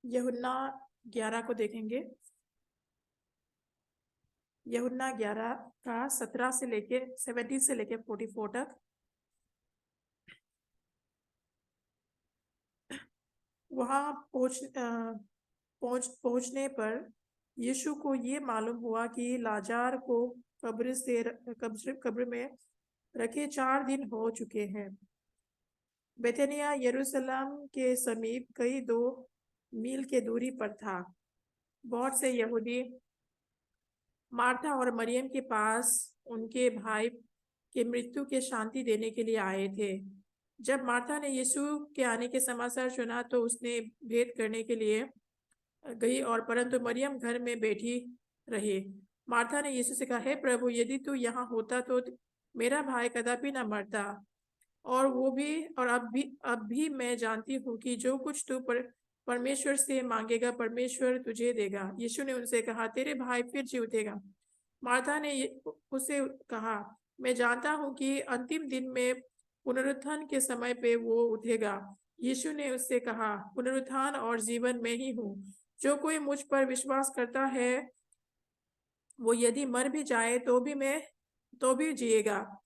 यूहन्ना 11 को देखेंगे। यूहन्ना 11 का 17 से लेके 17 से लेके 44 तक। वहां पहुंचने पर यीशु को ये मालूम हुआ कि लाजार को कब्र में रखे 4 दिन हो चुके हैं। बेथनिया यरूशलेम के समीप कई 2 मील के दूरी पर था। बहुत से यहूदी मार्था और मरियम के पास उनके भाई के मृत्यु के शांति देने के लिए आए थे। जब मार्था ने यीशु के आने के समाचार सुना तो उसने भेंट करने के लिए गई, और परंतु मरियम घर में बैठी रही। मार्था ने यीशु से कहा, हे प्रभु, यदि तू यहाँ होता तो मेरा भाई कदापि न मरता। और वो भी और अब भी मैं जानती हूँ कि जो कुछ तू परमेश्वर से मांगेगा परमेश्वर तुझे देगा। यीशु ने उनसे कहा, तेरे भाई फिर जी उठेगा। मार्था ने उसे कहा, मैं जानता हूँ कि अंतिम दिन में पुनरुत्थान के समय पे वो उठेगा। यीशु ने उससे कहा, पुनरुत्थान और जीवन में ही हूँ। जो कोई मुझ पर विश्वास करता है वो यदि मर भी जाए तो भी जिएगा।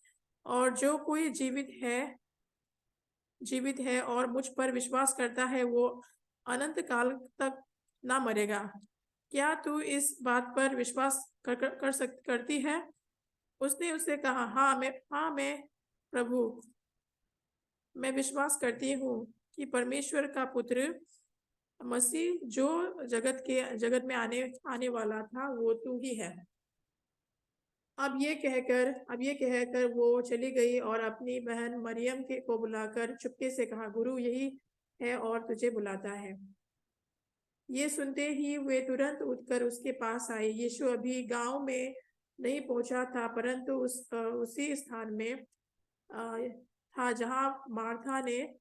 और जो कोई जीवित है और मुझ पर विश्वास करता है वो अनंत काल तक ना मरेगा। क्या तू इस बात पर विश्वास करती है? उसने उससे कहा, हाँ मैं प्रभु, मैं विश्वास करती हूँ कि परमेश्वर का पुत्र मसीह जो जगत में आने आने वाला था वो तू ही है। अब ये कहकर वो चली गई और अपनी बहन मरियम के को बुलाकर चुपके से कहा, गुरु यही है और तुझे बुलाता है। ये सुनते ही वे तुरंत उठकर उसके पास आए। यीशु अभी गांव में नहीं पहुंचा था, परंतु उसी स्थान में था जहां मार्था ने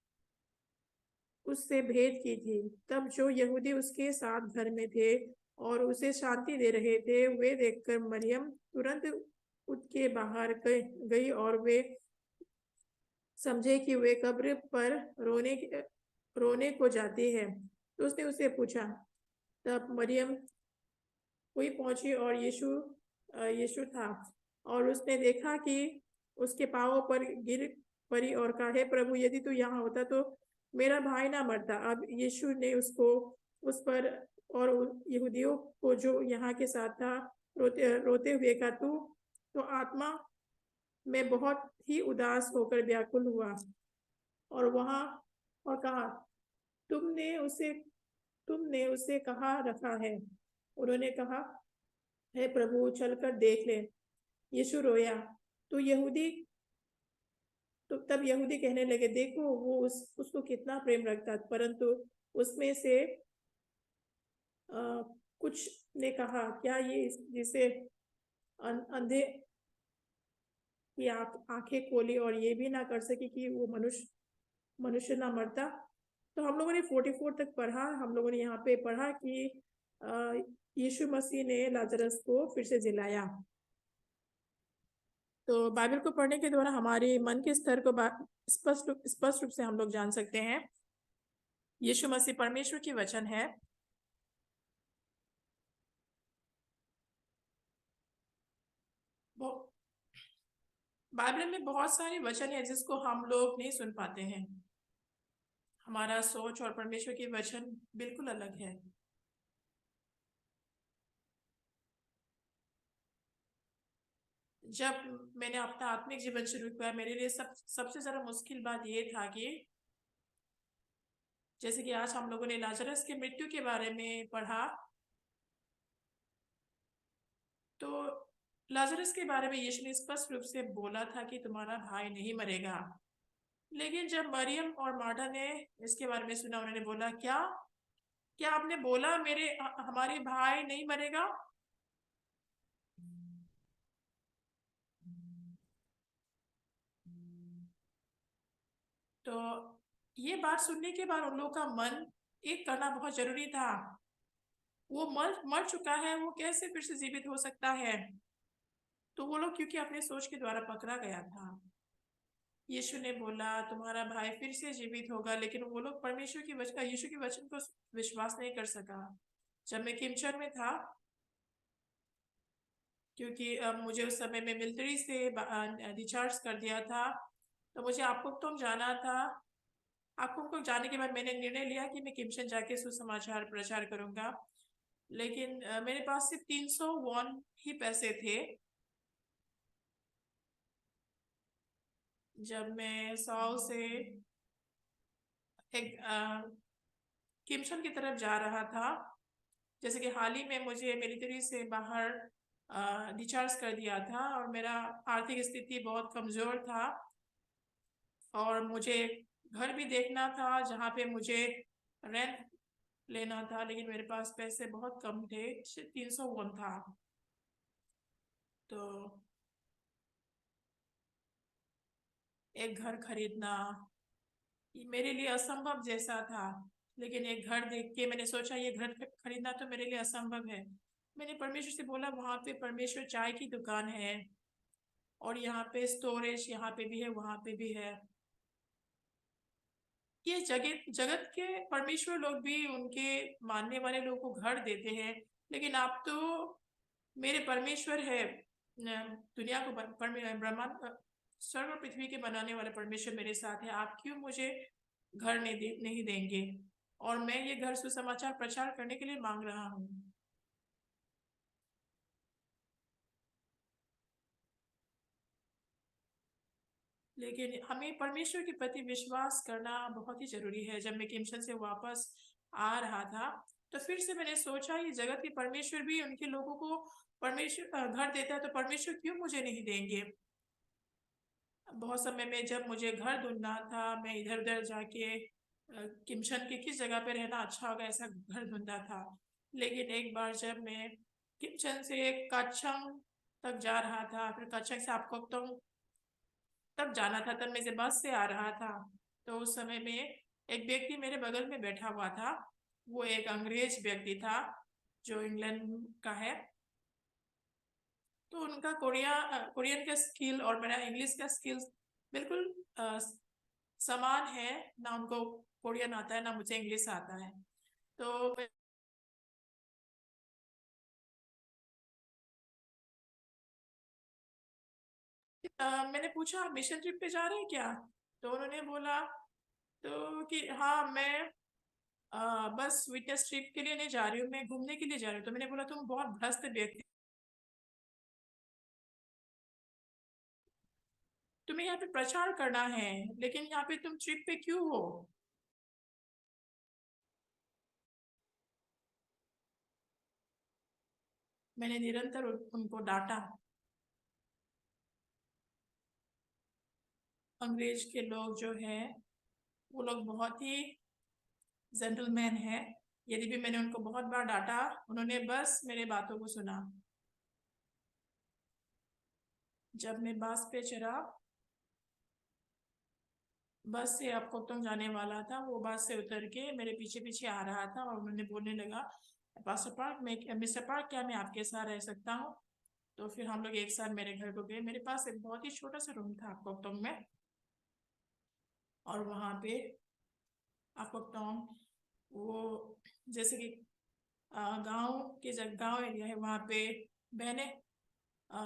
उससे भेंट की थी। तब जो यहूदी उसके साथ घर में थे और उसे शांति दे रहे थे, वे देखकर मरियम तुरंत उठ के बाहर गई, और वे समझे कि वे कब्र पर रोने को जाती है। तो उसने उससे पूछा। तब मरियम हुई पहुंची और यीशु था, और उसने देखा कि उसके पांवों पर गिर पड़ी और कहा, हे प्रभु, यदि तू यहाँ होता तो मेरा भाई ना मरता। अब यीशु ने उस पर और यहूदियों को जो यहाँ के साथ था रोते हुए कहा, तू तो आत्मा में बहुत ही उदास होकर व्याकुल हुआ और वहां और कहा, तुमने उसे कहाँ रखा है? उन्होंने कहा, हे प्रभु, चलकर देख ले। यीशु रोया। तो यहूदी तो तब यहूदी कहने लगे, देखो वो उसको कितना प्रेम रखता। परंतु उसमें से कुछ ने कहा, क्या ये जिसे अंधे की आंखें खोली और ये भी ना कर सके कि वो मनुष्य ना मरता? तो हम लोगों ने 44 तक पढ़ा। हम लोगों ने यहाँ पे पढ़ा कि यीशु मसीह ने लाजरस को फिर से जिलाया। तो बाइबल को पढ़ने के द्वारा हमारे मन के स्तर को स्पष्ट रूप से हम लोग जान सकते हैं। यीशु मसीह परमेश्वर की वचन है। बाइबल में बहुत सारे वचन है जिसको हम लोग नहीं सुन पाते हैं। हमारा सोच और परमेश्वर की वचन बिल्कुल अलग है। जब मैंने अपना आत्मिक जीवन शुरू किया, मेरे लिए सबसे ज्यादा मुश्किल बात ये था कि जैसे कि आज हम लोगों ने लाजरस के मृत्यु के बारे में पढ़ा, तो लाजरस के बारे में यीशु ने स्पष्ट रूप से बोला था कि तुम्हारा भाई नहीं मरेगा। लेकिन जब मरियम और मार्था ने इसके बारे में सुना, उन्होंने बोला, क्या क्या आपने बोला हमारे भाई नहीं मरेगा? तो ये बात सुनने के बाद उन लोगों का मन एक करना बहुत जरूरी था। वो मर मर चुका है, वो कैसे फिर से जीवित हो सकता है? तो वो लोग क्योंकि अपने सोच के द्वारा पकड़ा गया था। यीशु ने बोला, तुम्हारा भाई फिर से जीवित होगा। लेकिन वो लोग परमेश्वर की वचन, यीशु के वचन को विश्वास नहीं कर सका। जब मैं किमचन में था, क्योंकि मुझे उस समय में मिलिट्री से डिस्चार्ज कर दिया था, तो मुझे आपको तो जाना था। आपको को जाने के बाद मैंने निर्णय लिया कि मैं किमशन जाके सुसमाचार प्रचार करूंगा। लेकिन मेरे पास सिर्फ 300 वॉन ही पैसे थे। जब मैं सॉल से एक किमशन की तरफ जा रहा था, जैसे कि हाल ही में मुझे मिलिट्री से बाहर डिस्चार्ज कर दिया था और मेरा आर्थिक स्थिति बहुत कमजोर था, और मुझे घर भी देखना था जहाँ पे मुझे रेंट लेना था, लेकिन मेरे पास पैसे बहुत कम थे, 300 वॉन था। तो एक घर खरीदना ये मेरे लिए असंभव जैसा था। लेकिन एक घर देख के मैंने सोचा ये घर खरीदना तो मेरे लिए असंभव है। मैंने परमेश्वर से बोला, वहां पे परमेश्वर चाय की दुकान है, और यहाँ पे स्टोरेज यहाँ पे भी है, वहां पे भी है। ये जगत जगत के परमेश्वर लोग भी उनके मानने वाले लोगों को घर देते हैं, लेकिन आप तो मेरे परमेश्वर है, दुनिया को ब्रह्मांड स्वर्ग और पृथ्वी के बनाने वाले परमेश्वर मेरे साथ है, आप क्यों मुझे घर नहीं देंगे? और मैं ये घर सुसमाचार प्रचार करने के लिए मांग रहा हूँ। लेकिन हमें परमेश्वर के प्रति विश्वास करना बहुत ही जरूरी है। जब मैं किमशन से वापस आ रहा था, तो फिर से मैंने सोचा ये जगत के परमेश्वर भी उनके लोगों को परमेश्वर घर देता है, तो परमेश्वर क्यों मुझे नहीं देंगे? बहुत समय में जब मुझे घर ढूंढना था, मैं इधर उधर जाके किमशन के किस जगह पे रहना अच्छा होगा ऐसा घर ढूंढा था। लेकिन एक बार जब मैं किमशन से काचंग तक जा रहा था, फिर काचंग से आपको तब जाना था, तब मैं से बस से आ रहा था, तो उस समय में एक व्यक्ति मेरे बगल में बैठा हुआ था। वो एक अंग्रेज व्यक्ति था जो इंग्लैंड का है। तो उनका कोरियन का स्किल और मेरा इंग्लिश का स्किल्स बिल्कुल समान है। ना उनको कोरियन आता है, ना मुझे इंग्लिश आता है। तो मैंने पूछा, आप मिशन ट्रिप पे जा रहे हैं क्या? तो उन्होंने बोला तो कि हाँ, मैं बस विटनेस ट्रिप के लिए नहीं जा रही हूँ, मैं घूमने के लिए जा रही हूँ। तो मैंने बोला, तुम बहुत भ्रष्ट व्यक्ति, तुम्हें यहाँ पे प्रचार करना है, लेकिन यहाँ पे तुम ट्रिप पे क्यों हो? मैंने निरंतर उनको डांटा। अंग्रेज के लोग जो है, वो लोग बहुत ही जेंटलमैन है। यदि भी मैंने उनको बहुत बार डांटा, उन्होंने बस मेरे बातों को सुना। जब मैं बस पे चढ़ा, बस से अब कोक्टोंग जाने वाला था, वो बस से उतर के मेरे पीछे पीछे आ रहा था और उन्होंने बोलने लगा, पास्टर पार्क में, मिस्टर पार्क, क्या मैं आपके साथ रह सकता हूँ? तो फिर हम लोग एक साथ मेरे घर को गए। मेरे पास एक बहुत ही छोटा सा रूम था कोक्टोंग में, और वहाँ पे कोक्टोंग वो जैसे कि गांव के जब गांव एरिया है, वहाँ पे बहने अ,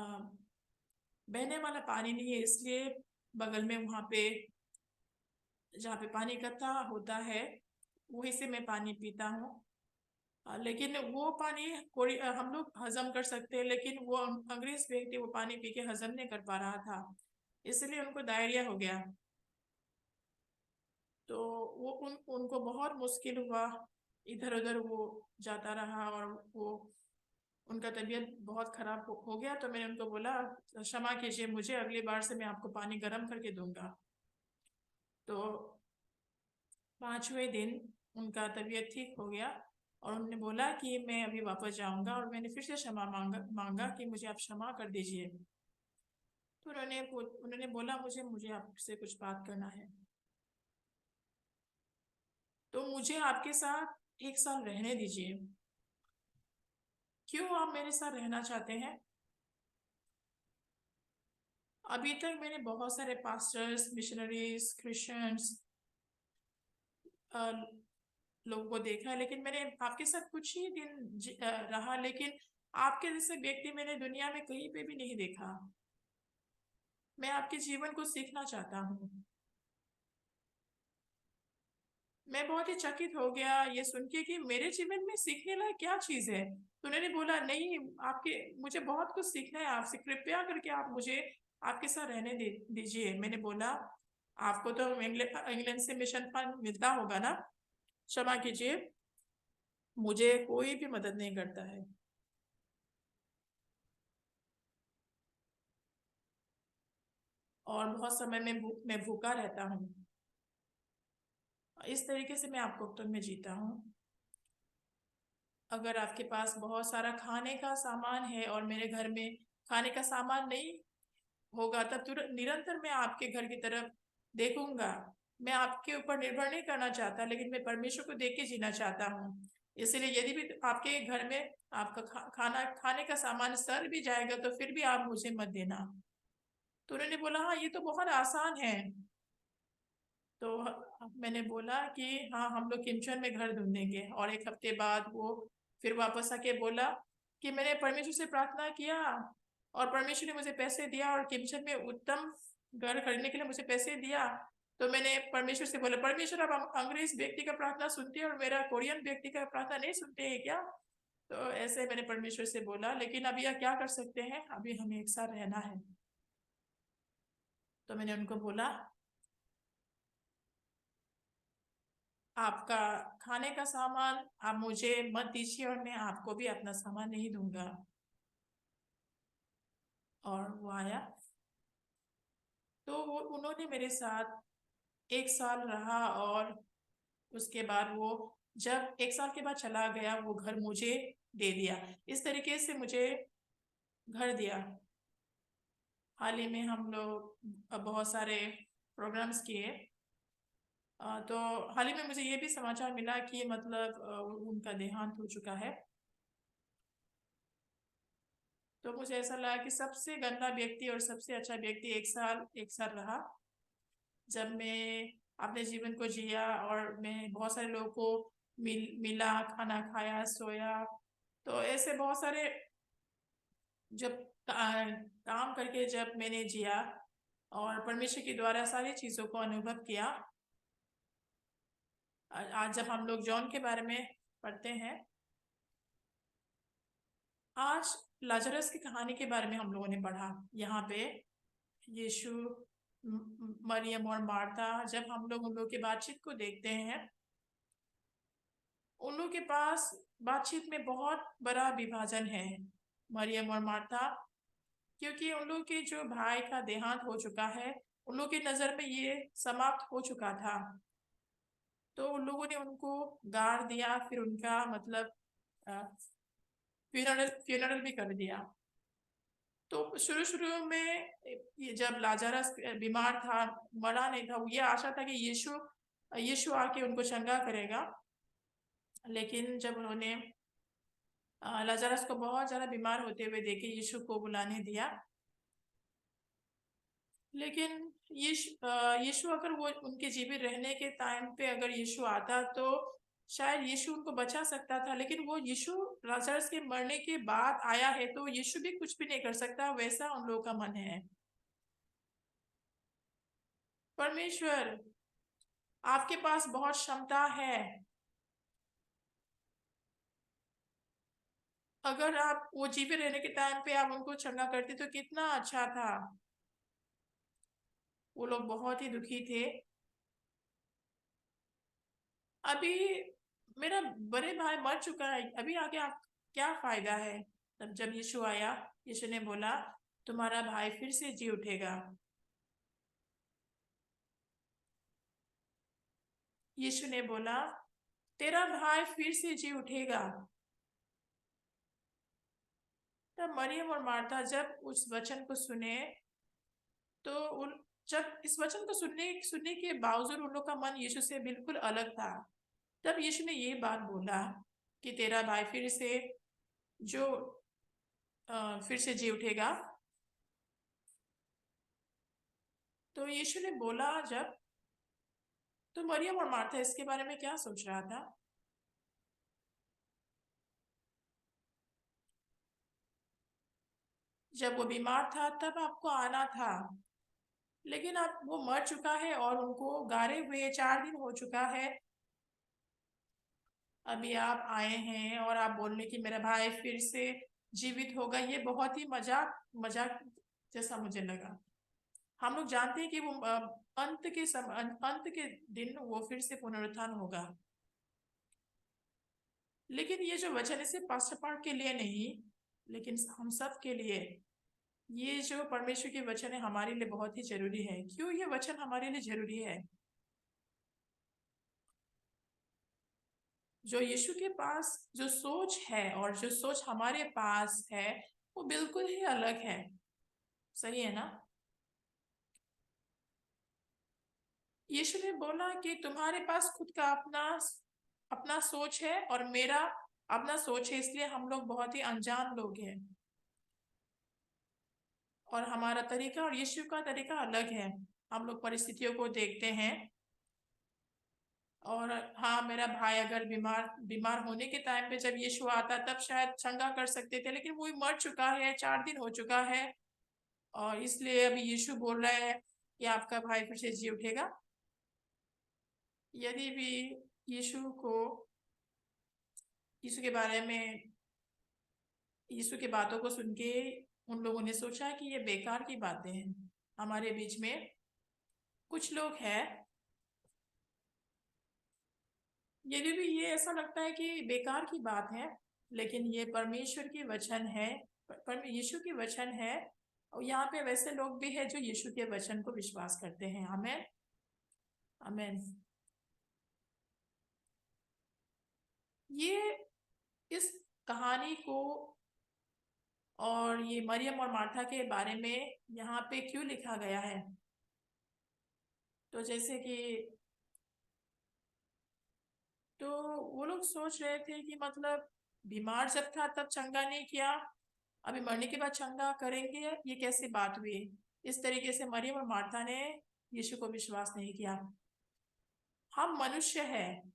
बहने वाला पानी नहीं है, इसलिए बगल में वहाँ पे जहाँ पे पानी इकट्ठा होता है, वहीं से मैं पानी पीता हूँ। लेकिन वो पानी कोई हम लोग हजम कर सकते हैं, लेकिन वो अंग्रेज व्यक्ति वो पानी पी के हजम नहीं कर पा रहा था, इसलिए उनको डायरिया हो गया। तो वो उनको बहुत मुश्किल हुआ, इधर उधर वो जाता रहा, और वो उनका तबीयत बहुत खराब हो गया। तो मैंने उनको बोला, क्षमा कीजिए मुझे, अगली बार से मैं आपको पानी गर्म करके दूंगा। तो 5वें दिन उनका तबीयत ठीक हो गया, और उन्होंने बोला कि मैं अभी वापस जाऊंगा, और मैंने फिर से क्षमा मांगा मांगा कि मुझे आप क्षमा कर दीजिए। तो उन्होंने बोला, मुझे मुझे आपसे कुछ बात करना है। तो मुझे आपके साथ 1 साल रहने दीजिए। क्यों आप मेरे साथ रहना चाहते हैं? अभी तक मैंने बहुत सारे पास्टर्स, मिशनरीज, क्रिश्चियंस लोगों को देखा है, लेकिन मैंने आपके साथ कुछ ही दिन रहा, लेकिन आपके जैसे व्यक्ति मैंने दुनिया में कहीं पे भी नहीं देखा। मैं आपके जीवन को सीखना चाहता हूँ। मैं बहुत ही चकित हो गया ये सुन के कि मेरे जीवन में सीखने लायक क्या चीज है। तो उन्होंने बोला, नहीं, आपके मुझे बहुत कुछ सीखना है आपसे, कृपया करके आप मुझे आपके साथ रहने दीजिए। मैंने बोला, आपको तो इंग्लैंड से मिशन फंड मिलता होगा ना? क्षमा कीजिए, मुझे कोई भी मदद नहीं करता है। और बहुत समय में मैं भूखा रहता हूँ। इस तरीके से मैं आपको में जीता हूँ। अगर आपके पास बहुत सारा खाने का सामान है और मेरे घर में खाने का सामान नहीं होगा, तब तुरंत निरंतर मैं आपके घर की तरफ देखूंगा। मैं आपके ऊपर निर्भर नहीं करना चाहता, लेकिन मैं परमेश्वर को देख के जीना चाहता हूँ। इसलिए यदि भी आपके घर में आपका खाना खाने का सामान सड़ भी जाएगा, तो फिर भी आप मुझे मत देना। तो उन्होंने बोला, हाँ, ये तो बहुत आसान है। तो मैंने बोला कि हाँ, हम लोग किमचन में घर ढूंढेंगे। और एक हफ्ते बाद वो फिर वापस आके बोला कि मैंने परमेश्वर से प्रार्थना किया और परमेश्वर ने मुझे पैसे दिया और किमचन में उत्तम घर खरीदने के लिए मुझे पैसे दिया। तो मैंने परमेश्वर से बोला, परमेश्वर, आप अंग्रेज व्यक्ति का प्रार्थना सुनते हैं और मेरा कोरियन व्यक्ति का प्रार्थना नहीं सुनते हैं क्या? तो ऐसे मैंने परमेश्वर से बोला, लेकिन अभी यह क्या कर सकते हैं, अभी हमें एक साथ रहना है। तो मैंने उनको बोला, आपका खाने का सामान आप मुझे मत दीजिए और मैं आपको भी अपना सामान नहीं दूंगा। और वो आया, तो वो उन्होंने मेरे साथ 1 साल रहा। और उसके बाद वो जब 1 साल के बाद चला गया, वो घर मुझे दे दिया। इस तरीके से मुझे घर दिया। हाल ही में हम लोग बहुत सारे प्रोग्राम्स किए। तो हाल ही में मुझे ये भी समाचार मिला कि मतलब उनका देहांत हो चुका है। तो मुझे ऐसा लगा कि सबसे गंदा व्यक्ति और सबसे अच्छा व्यक्ति 1 साल रहा। जब मैं अपने जीवन को जिया और मैं बहुत सारे लोगों को मिला, खाना खाया, सोया। तो ऐसे बहुत सारे जब काम करके जब मैंने जिया और परमेश्वर के द्वारा सारी चीजों को अनुभव किया। आज जब हम लोग जॉन के बारे में पढ़ते हैं, आज लाजरस की कहानी के बारे में हम लोगों ने पढ़ा। यहाँ पे यीशु, मरियम और मार्था, जब हम लोग उन लोग की बातचीत को देखते हैं, उन लोग के पास बातचीत में बहुत बड़ा विभाजन है, मरियम और मार्था। क्योंकि उन लोग के जो भाई का देहांत हो चुका है, उन लोग की नजर में ये समाप्त हो चुका था। तो उन लोगों ने उनको गाड़ दिया, फिर उनका मतलब फ्यूनरल भी कर दिया। तो शुरू शुरू में ये जब लाजारस बीमार था, मरा नहीं था, ये आशा था कि यीशु यीशु आके उनको चंगा करेगा। लेकिन जब उन्होंने लाजारस को बहुत ज्यादा बीमार होते हुए देखे, यीशु को बुलाने दिया। लेकिन यीशु अगर वो उनके जीवित रहने के टाइम पे अगर यीशु आता, तो शायद यीशु उनको बचा सकता था। लेकिन वो यीशु लाजरस के मरने के बाद आया है, तो यीशु भी कुछ भी नहीं कर सकता, वैसा उन लोगों का मन है। परमेश्वर, आपके पास बहुत क्षमता है। अगर आप वो जीवित रहने के टाइम पे आप उनको चंगा करते तो कितना अच्छा था। वो लोग बहुत ही दुखी थे। अभी मेरा बड़े भाई मर चुका है, अभी आगे आप क्या फायदा है? तब जब यीशु आया, यीशु ने बोला, तुम्हारा भाई फिर से जी उठेगा। यीशु ने बोला, तेरा भाई फिर से जी उठेगा। तब मरियम और मार्था जब उस वचन को सुने, तो उन जब इस वचन को सुनने सुनने के बावजूद उन लोग का मन यीशु से बिल्कुल अलग था। तब यीशु ने ये बात बोला कि तेरा भाई फिर से जो फिर से जी उठेगा। तो यीशु ने बोला जब, तो मरियम और मार्था इसके बारे में क्या सोच रहा था? जब वो बीमार था तब आपको आना था, लेकिन अब वो मर चुका है और उनको गारे हुए 4 दिन हो चुका है। अभी आप आए हैं और आप बोलने की मेरा भाई फिर से जीवित होगा, ये बहुत ही मजाक मजाक जैसा मुझे लगा। हम लोग जानते हैं कि वो अंत के दिन वो फिर से पुनरुत्थान होगा। लेकिन ये जो वचन है सिर्फ पास्टर पार्ट के लिए नहीं, लेकिन हम सब के लिए, ये जो परमेश्वर के वचन है हमारे लिए बहुत ही जरूरी है। क्यों ये वचन हमारे लिए जरूरी है? जो यीशु के पास जो सोच है और जो सोच हमारे पास है वो बिल्कुल ही अलग है। सही है ना? यीशु ने बोला कि तुम्हारे पास खुद का अपना अपना सोच है और मेरा अपना सोच है, इसलिए हम लोग बहुत ही अनजान लोग हैं और हमारा तरीका और यीशु का तरीका अलग है। हम लोग परिस्थितियों को देखते हैं। और हाँ, मेरा भाई अगर बीमार बीमार होने के टाइम पे जब यीशु आता तब शायद चंगा कर सकते थे, लेकिन वो मर चुका है, 4 दिन हो चुका है। और इसलिए अभी यीशु बोल रहा है कि आपका भाई फिर से जी उठेगा। यदि भी यीशु को यीशु के बारे में यीशु की बातों को सुन के उन लोगों ने सोचा कि ये बेकार की बातें हैं। हमारे बीच में कुछ लोग हैं, यदि भी ये ऐसा लगता है कि बेकार की बात है, लेकिन ये परमेश्वर की वचन है, पर यीशु की वचन है। और यहाँ पे वैसे लोग भी हैं जो यीशु के वचन को विश्वास करते हैं। आमेन, आमेन। ये इस कहानी को और ये मरियम और मार्था के बारे में यहाँ पे क्यों लिखा गया है? तो जैसे कि तो वो लोग सोच रहे थे कि मतलब बीमार जब था तब चंगा नहीं किया, अभी मरने के बाद चंगा करेंगे, ये कैसी बात हुई? इस तरीके से मरियम और मार्था ने यीशु को विश्वास नहीं किया। हम मनुष्य हैं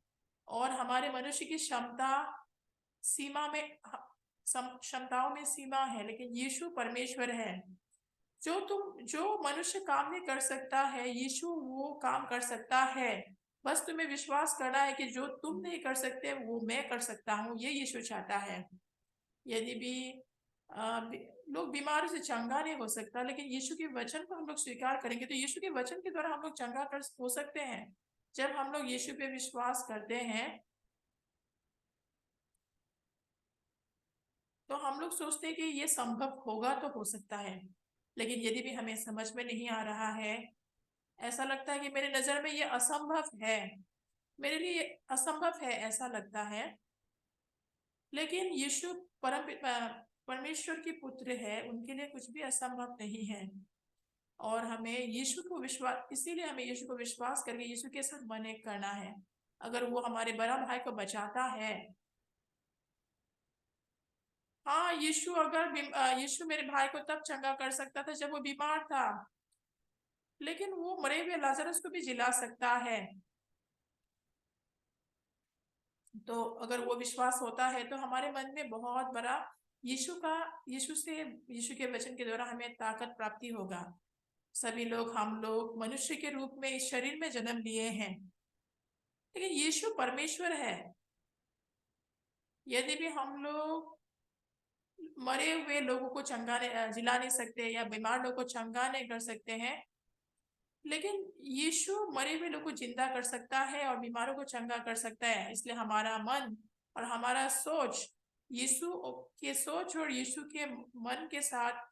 और हमारे मनुष्य की क्षमता सीमा में क्षमताओं में सीमा है, लेकिन यीशु परमेश्वर है। जो मनुष्य काम नहीं कर सकता है, यीशु वो काम कर सकता है। बस तुम्हें विश्वास करना है कि जो तुम नहीं कर सकते वो मैं कर सकता हूँ, ये यीशु चाहता है। यदि भी लोग बीमारों से चंगा नहीं हो सकता, लेकिन यीशु के वचन को हम लोग स्वीकार करेंगे तो यीशु के वचन के द्वारा हम लोग चंगा कर हो सकते हैं। जब हम लोग यीशु पे विश्वास करते हैं तो हम लोग सोचते हैं कि ये संभव होगा तो हो सकता है। लेकिन यदि भी हमें समझ में नहीं आ रहा है, ऐसा लगता है कि मेरे नजर में ये असंभव है, मेरे लिए ये असंभव है ऐसा लगता है, लेकिन यीशु परमेश्वर के पुत्र है, उनके लिए कुछ भी असंभव नहीं है। और हमें यीशु को विश्वास इसीलिए हमें यीशु को विश्वास करके यीशु के साथ मन एक करना है। अगर वो हमारे बड़ा भाई को बचाता है, हाँ, यीशु मेरे भाई को तब चंगा कर सकता था जब वो बीमार था, लेकिन वो मरे हुए लाजरस को भी जिला सकता है। तो अगर वो विश्वास होता है तो हमारे मन में बहुत बड़ा यीशु के वचन के द्वारा हमें ताकत प्राप्ति होगा। सभी लोग हम लोग मनुष्य के रूप में इस शरीर में जन्म लिए हैं, लेकिन यीशु परमेश्वर है। यदि भी हम लोग मरे हुए लोगों को जिला नहीं सकते या बीमार लोगों को चंगा नहीं कर सकते हैं, लेकिन यीशु मरे हुए लोगों को जिंदा कर सकता है और बीमारों को चंगा कर सकता है। इसलिए हमारा मन और हमारा सोच यीशु के सोच और यीशु के मन के साथ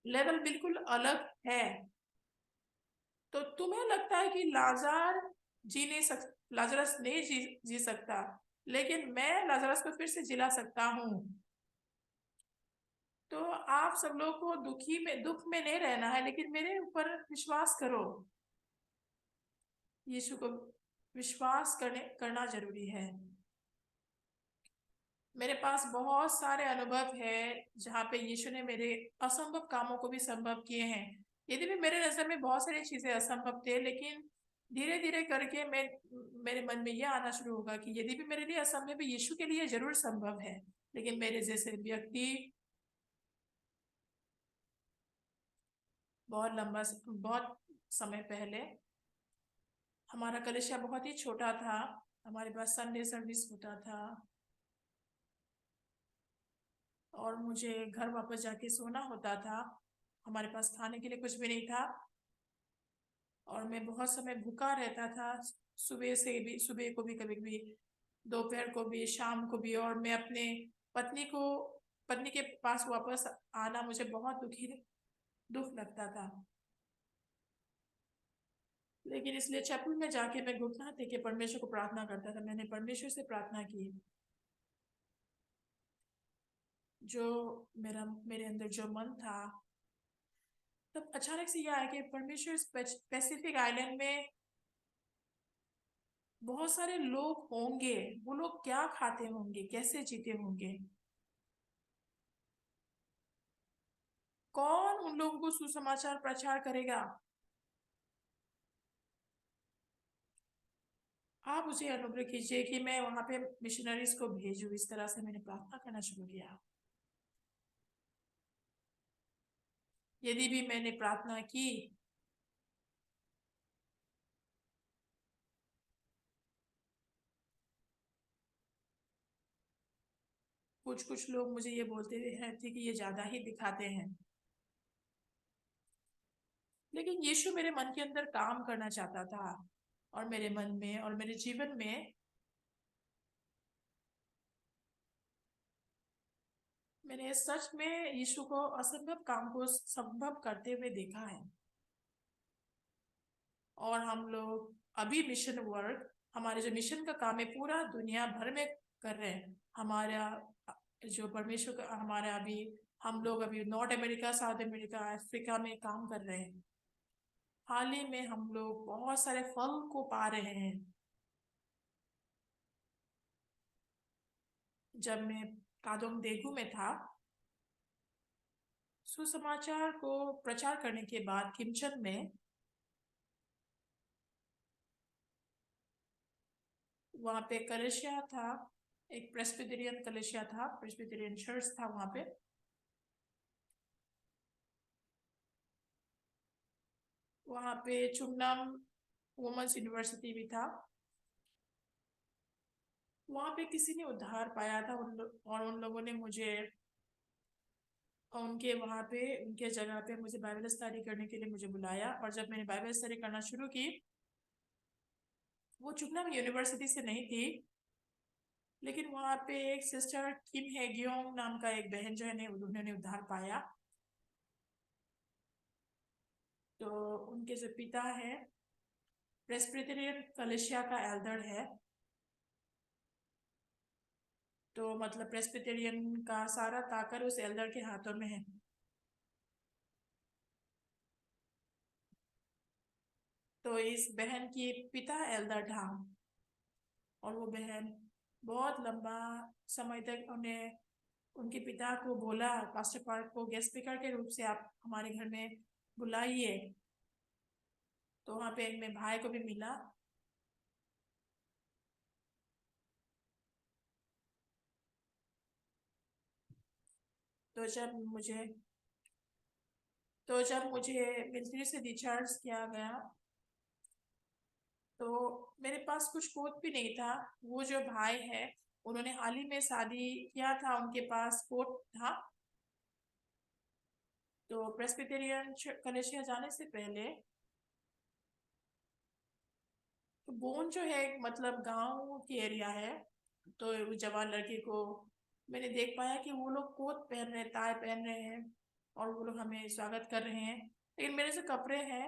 लेवल बिल्कुल अलग है। तो तुम्हें लगता है कि लाजरस नहीं जी सकता, लेकिन मैं लाजरस को फिर से जिला सकता हूँ। तो आप सब लोग को दुख में नहीं रहना है, लेकिन मेरे ऊपर विश्वास करो। यीशु को विश्वास करना जरूरी है। मेरे पास बहुत सारे अनुभव है जहाँ पे यीशु ने मेरे असंभव कामों को भी संभव किए हैं। यदि भी मेरे नजर में बहुत सारी चीजें असंभव थे, लेकिन धीरे धीरे करके मेरे मन में यह आना शुरू होगा कि यदि भी मेरे लिए असंभव है, यीशु के लिए जरूर संभव है। लेकिन मेरे जैसे व्यक्ति, बहुत समय पहले हमारा कलीसिया बहुत ही छोटा था। हमारे पास संडे सर्विस होता था और मुझे घर वापस जाके सोना होता था। हमारे पास खाने के लिए कुछ भी नहीं था और मैं बहुत समय भूखा रहता था। सुबह को भी, कभी कभी दोपहर को भी, शाम को भी। और मैं अपने पत्नी को पत्नी के पास वापस आना मुझे बहुत दुख लगता था। लेकिन इसलिए चैपल में जाके मैं घुटना टेक के परमेश्वर को प्रार्थना करता था। मैंने परमेश्वर से प्रार्थना की, जो मेरे अंदर जो मन था। तब अचानक से यह आया कि परमेश्वर, पैसिफिक आइलैंड में बहुत सारे लोग होंगे, वो लोग क्या खाते होंगे, कैसे जीते होंगे, कौन उन लोगों को सुसमाचार प्रचार करेगा। आप मुझे अनुग्रह कीजिए कि मैं वहां पे मिशनरीज को भेजूं। इस तरह से मैंने प्रार्थना करना शुरू किया। यदि भी मैंने प्रार्थना की, कुछ कुछ लोग मुझे ये बोलते थे कि ये ज्यादा ही दिखाते हैं। लेकिन यीशु मेरे मन के अंदर काम करना चाहता था, और मेरे मन में और मेरे जीवन में मैंने सच में यीशु को असंभव काम को संभव करते हुए देखा है। और हम लोग अभी मिशन वर्क, हमारे जो मिशन का काम है पूरा दुनिया भर में कर रहे हैं। हमारा जो परमेश्वर का हमारा अभी, हम लोग अभी north America, south America, Africa में काम कर रहे हैं। हाल ही में हम लोग बहुत सारे फल को पा रहे हैं। जब मैं कादोंग देगू में था, सुसमाचार को प्रचार करने के बाद किमचन में, वहां पे कलेशिया था, एक प्रेस्बिटेरियन कलेशिया था, प्रेस्बिटेरियन चर्च था वहां पे। वहां पे चुंगनाम वुमेन्स यूनिवर्सिटी भी था। वहां पे किसी ने उद्धार पाया था, और उन लोगों ने मुझे उनके वहां पे उनके जगह पे मुझे बाइबल स्टडी करने के लिए मुझे बुलाया। और जब मैंने बाइबल स्टडी करना शुरू की, वो चुंगनाम यूनिवर्सिटी से नहीं थी, लेकिन वहां पे एक सिस्टर किम हेग्योंग नाम का एक बहन जो है ने उन्होंने उद्धार पाया। तो उनके जो पिता है प्रेस्बिटेरियन कलेशिया का एल्डर है। तो मतलब प्रेस्बिटेरियन का सारा ताकत उस एल्डर के हाथों में है। तो इस बहन की पिता एल्डर था, और वो बहन बहुत लंबा समय तक उन्हें उनके पिता को बोला, पास्टर पार्क को गेस्ट स्पीकर के रूप से आप हमारे घर में बुलाइए। तो वहां पे मैं भाई को भी मिला। तो जब मुझे तो जब मुझे मिलिट्री से डिस्चार्ज किया गया, तो मेरे पास कुछ कोट भी नहीं था। वो जो भाई है, उन्होंने हाल ही में शादी किया था, उनके पास कोट था। तो प्रेस्बिटेरियन कलेशिया जाने से पहले, तो बोन जो है मतलब गांव की एरिया है। तो जवान लड़के को मैंने देख पाया कि वो लोग कोट पहन रहे, टाई पहन रहे हैं, और वो लोग हमें स्वागत कर रहे हैं। लेकिन मेरे जो कपड़े हैं,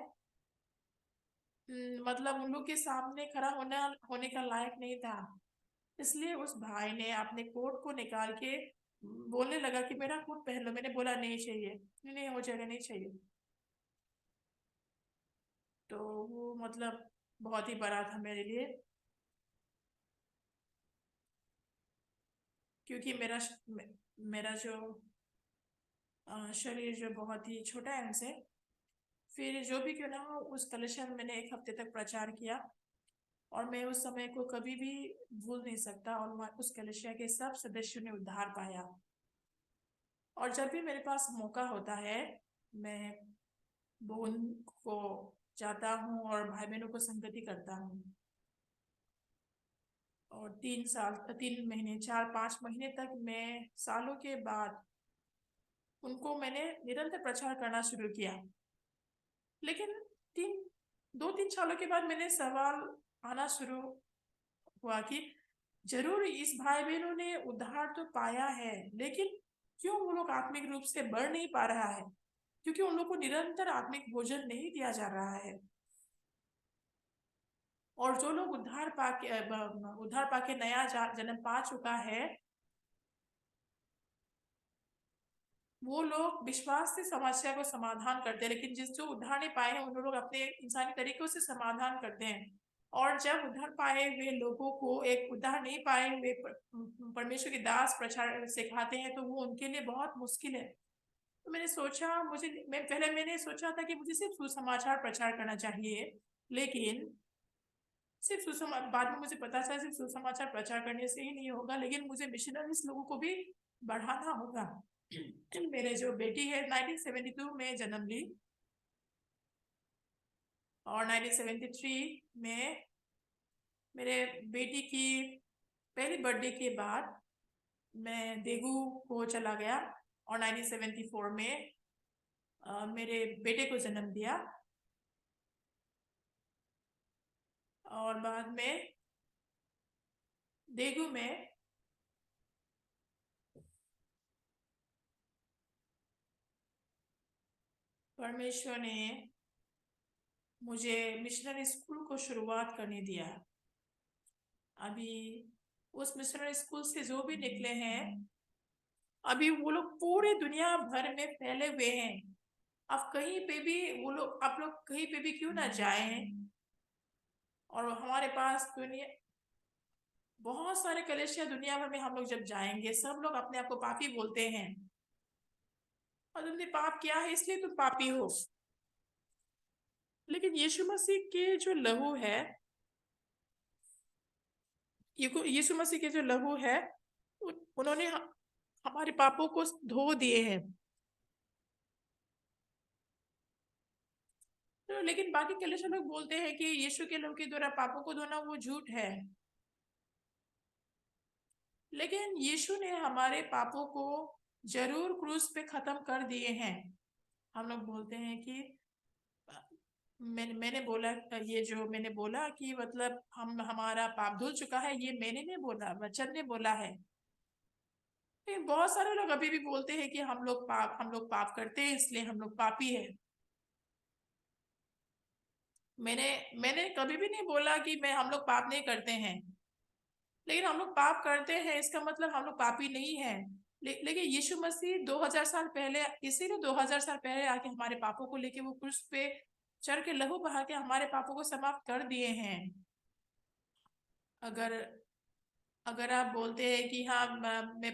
मतलब उन लोग के सामने खड़ा होने का लायक नहीं था। इसलिए उस भाई ने अपने कोट को निकाल के बोलने लगा कि मेरा कोट पहन लो। मैंने बोला नहीं चाहिए, नहीं नहीं हो जाएगा, नहीं चाहिए। तो वो मतलब बहुत ही बड़ा था मेरे लिए, क्योंकि मेरा जो शरीर जो बहुत ही छोटा है उनसे, फिर जो भी क्यों ना हो, उस कलिसिया में मैंने 1 हफ्ते तक प्रचार किया और मैं उस समय को कभी भी भूल नहीं सकता। और उस कलिसिया के सब सदस्यों ने उद्धार पाया। और जब भी मेरे पास मौका होता है, मैं बोन को जाता हूँ और भाई बहनों को संगति करता हूँ। और 3 महीने 4-5 महीने तक मैं सालों के बाद उनको मैंने निरंतर प्रचार करना शुरू किया। लेकिन 2-3 सालों के बाद मैंने सवाल आना शुरू हुआ कि जरूर इस भाई बहनों ने उद्धार तो पाया है, लेकिन क्यों वो लोग आत्मिक रूप से बढ़ नहीं पा रहा है? क्योंकि उन लोग को निरंतर आत्मिक भोजन नहीं दिया जा रहा है। और जो लोग उद्धार पाके नया जन्म पा चुका है, वो लोग विश्वास से समस्या को समाधान करते हैं। लेकिन जो उद्धार नहीं पाए हैं, उन लोग अपने इंसानी तरीकों से समाधान करते हैं। और जब उद्धार पाए हुए लोगों को एक उद्धार नहीं पाए हुए परमेश्वर के दास प्रचार सिखाते हैं, तो वो उनके लिए बहुत मुश्किल है। तो मैंने सोचा, मैंने सोचा था कि मुझे सिर्फ सुसमाचार प्रचार करना चाहिए। लेकिन बाद में मुझे पता चला सिर्फ सुसमाचार प्रचार करने से ही नहीं होगा, लेकिन मुझे मिशनरीज लोगों को भी बढ़ाना होगा। मेरे जो बेटी है 1972 में जन्म ली और 1973 में मेरे बेटी की पहली बर्थडे के बाद मैं देगू को चला गया और 1974 में मेरे बेटे को जन्म दिया। और बाद में देगू में परमेश्वर ने मुझे मिशनरी स्कूल को शुरुआत करने दिया। अभी उस मिशनरी स्कूल से जो भी निकले हैं, अभी वो लोग पूरी दुनिया भर में फैले हुए हैं। अब कहीं पे भी आप लोग कहीं पे भी क्यों ना जाएं, और हमारे पास दुनिया बहुत सारे कलेशिया दुनिया भर में हम लोग जब जाएंगे, सब लोग अपने आप को पापी बोलते हैं। और तुमने पाप किया है इसलिए तुम पापी हो। लेकिन यीशु मसीह के जो लहू है, यीशु मसीह के जो लहू है, उन्होंने हमारे पापों को धो दिए हैं। तो लेकिन बाकी कलेशिया लोग बोलते हैं कि यीशु के लहू के द्वारा पापों को धोना वो झूठ है। लेकिन यीशु ने हमारे पापों को जरूर क्रूस पे खत्म कर दिए हैं। हम लोग बोलते हैं कि मैंने बोला, ये जो मैंने बोला कि मतलब हमारा पाप धुल चुका है, ये मैंने नहीं बोला, वचन ने बोला है। लेकिन बहुत सारे लोग अभी भी बोलते हैं कि हम लोग पाप करते हैं इसलिए हम लोग पापी है। मैंने मैंने कभी भी नहीं बोला कि हम लोग पाप नहीं करते हैं। लेकिन हम लोग पाप करते हैं इसका मतलब हम लोग पापी नहीं है। लेकिन यीशु मसीह 2000 साल पहले, इसीलिए 2000 साल पहले आके हमारे पापों को लेके वो क्रूस पे चढ़ के लहू बहा के हमारे पापों को समाप्त कर दिए हैं। अगर अगर आप बोलते हैं कि हाँ, मैंने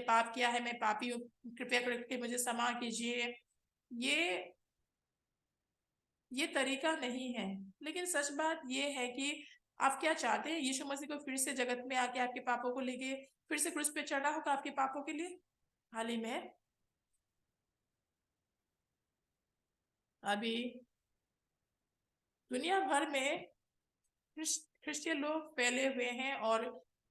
पाप किया है, मैं पापी हूँ, कृपया करके मुझे क्षमा कीजिए, ये ये तरीका नहीं है। लेकिन सच बात ये है कि आप क्या चाहते हैं? यीशु मसीह को फिर से जगत में आके आपके पापों को लेके फिर से क्रूस पे चढ़ा होगा आपके पापों के लिए? हाल ही में अभी दुनिया भर में क्रिश्चियन लोग फैले हुए हैं और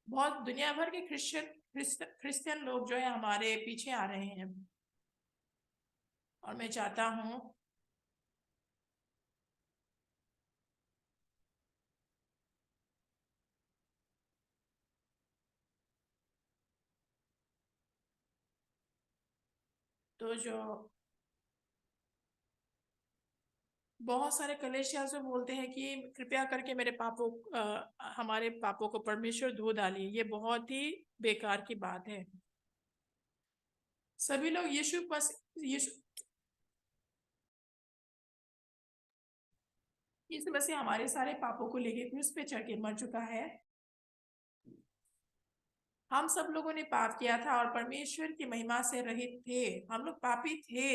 बहुत दुनिया भर के क्रिश्चियन लोग जो है हमारे पीछे आ रहे हैं। और मैं चाहता हूँ तो जो बहुत सारे कलेशिया जो बोलते हैं कि कृपया करके हमारे पापों को परमेश्वर धो डालिए, ये बहुत ही बेकार की बात है। सभी लोग यीशु यीशु मसीह हमारे सारे पापों को लेके क्रूस पे चढ़ के मर चुका है। हम सब लोगों ने पाप किया था और परमेश्वर की महिमा से रहित थे। हम लोग पापी थे।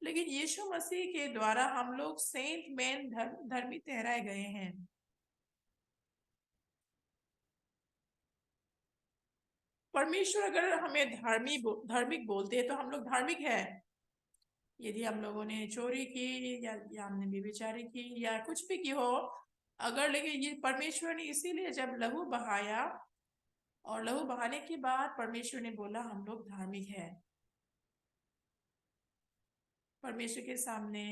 लेकिन यीशु मसीह के द्वारा हम लोग सेंट मैन धर्मी ठहराए गए हैं। परमेश्वर अगर हमें धार्मिक बोलते हैं तो हम लोग धार्मिक है। यदि हम लोगों ने चोरी की या हमने व्यभिचारी की या कुछ भी की हो, अगर लेकिन ये परमेश्वर ने इसीलिए जब लहू बहाया और लहू बहाने के बाद परमेश्वर ने बोला हम लोग धार्मिक है। परमेश्वर के सामने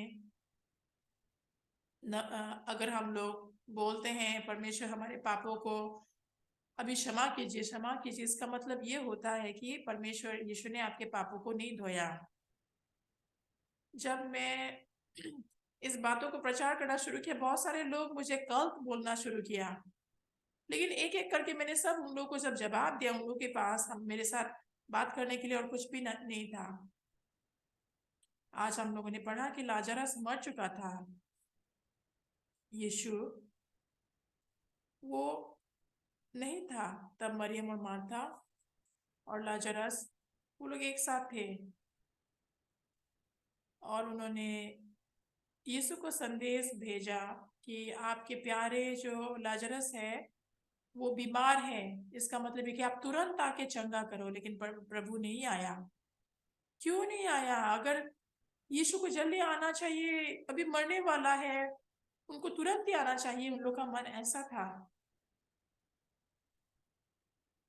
अगर हम लोग बोलते हैं परमेश्वर हमारे पापों को अभी क्षमा कीजिए, इसका मतलब ये होता है कि परमेश्वर यीशु ने आपके पापों को नहीं धोया। जब मैं इस बातों को प्रचार करना शुरू किया, बहुत सारे लोग मुझे कल्ट बोलना शुरू किया, लेकिन एक एक करके मैंने सब उन लोगों को जब जवाब दिया, उन लोगों के पास हम मेरे साथ बात करने के लिए और कुछ भी नहीं था। आज हम लोगों ने पढ़ा कि लाजरस मर चुका था। यीशु वो नहीं था, तब मरियम और मार्था और लाजरस वो लोग एक साथ थे और उन्होंने यीशु को संदेश भेजा कि आपके प्यारे जो लाजरस है वो बीमार है, इसका मतलब है कि आप तुरंत आके चंगा करो। लेकिन प्रभु नहीं आया। क्यों नहीं आया? अगर यीशु को जल्दी आना चाहिए, अभी मरने वाला है, उनको तुरंत ही आना चाहिए, उन लोग का मन ऐसा था।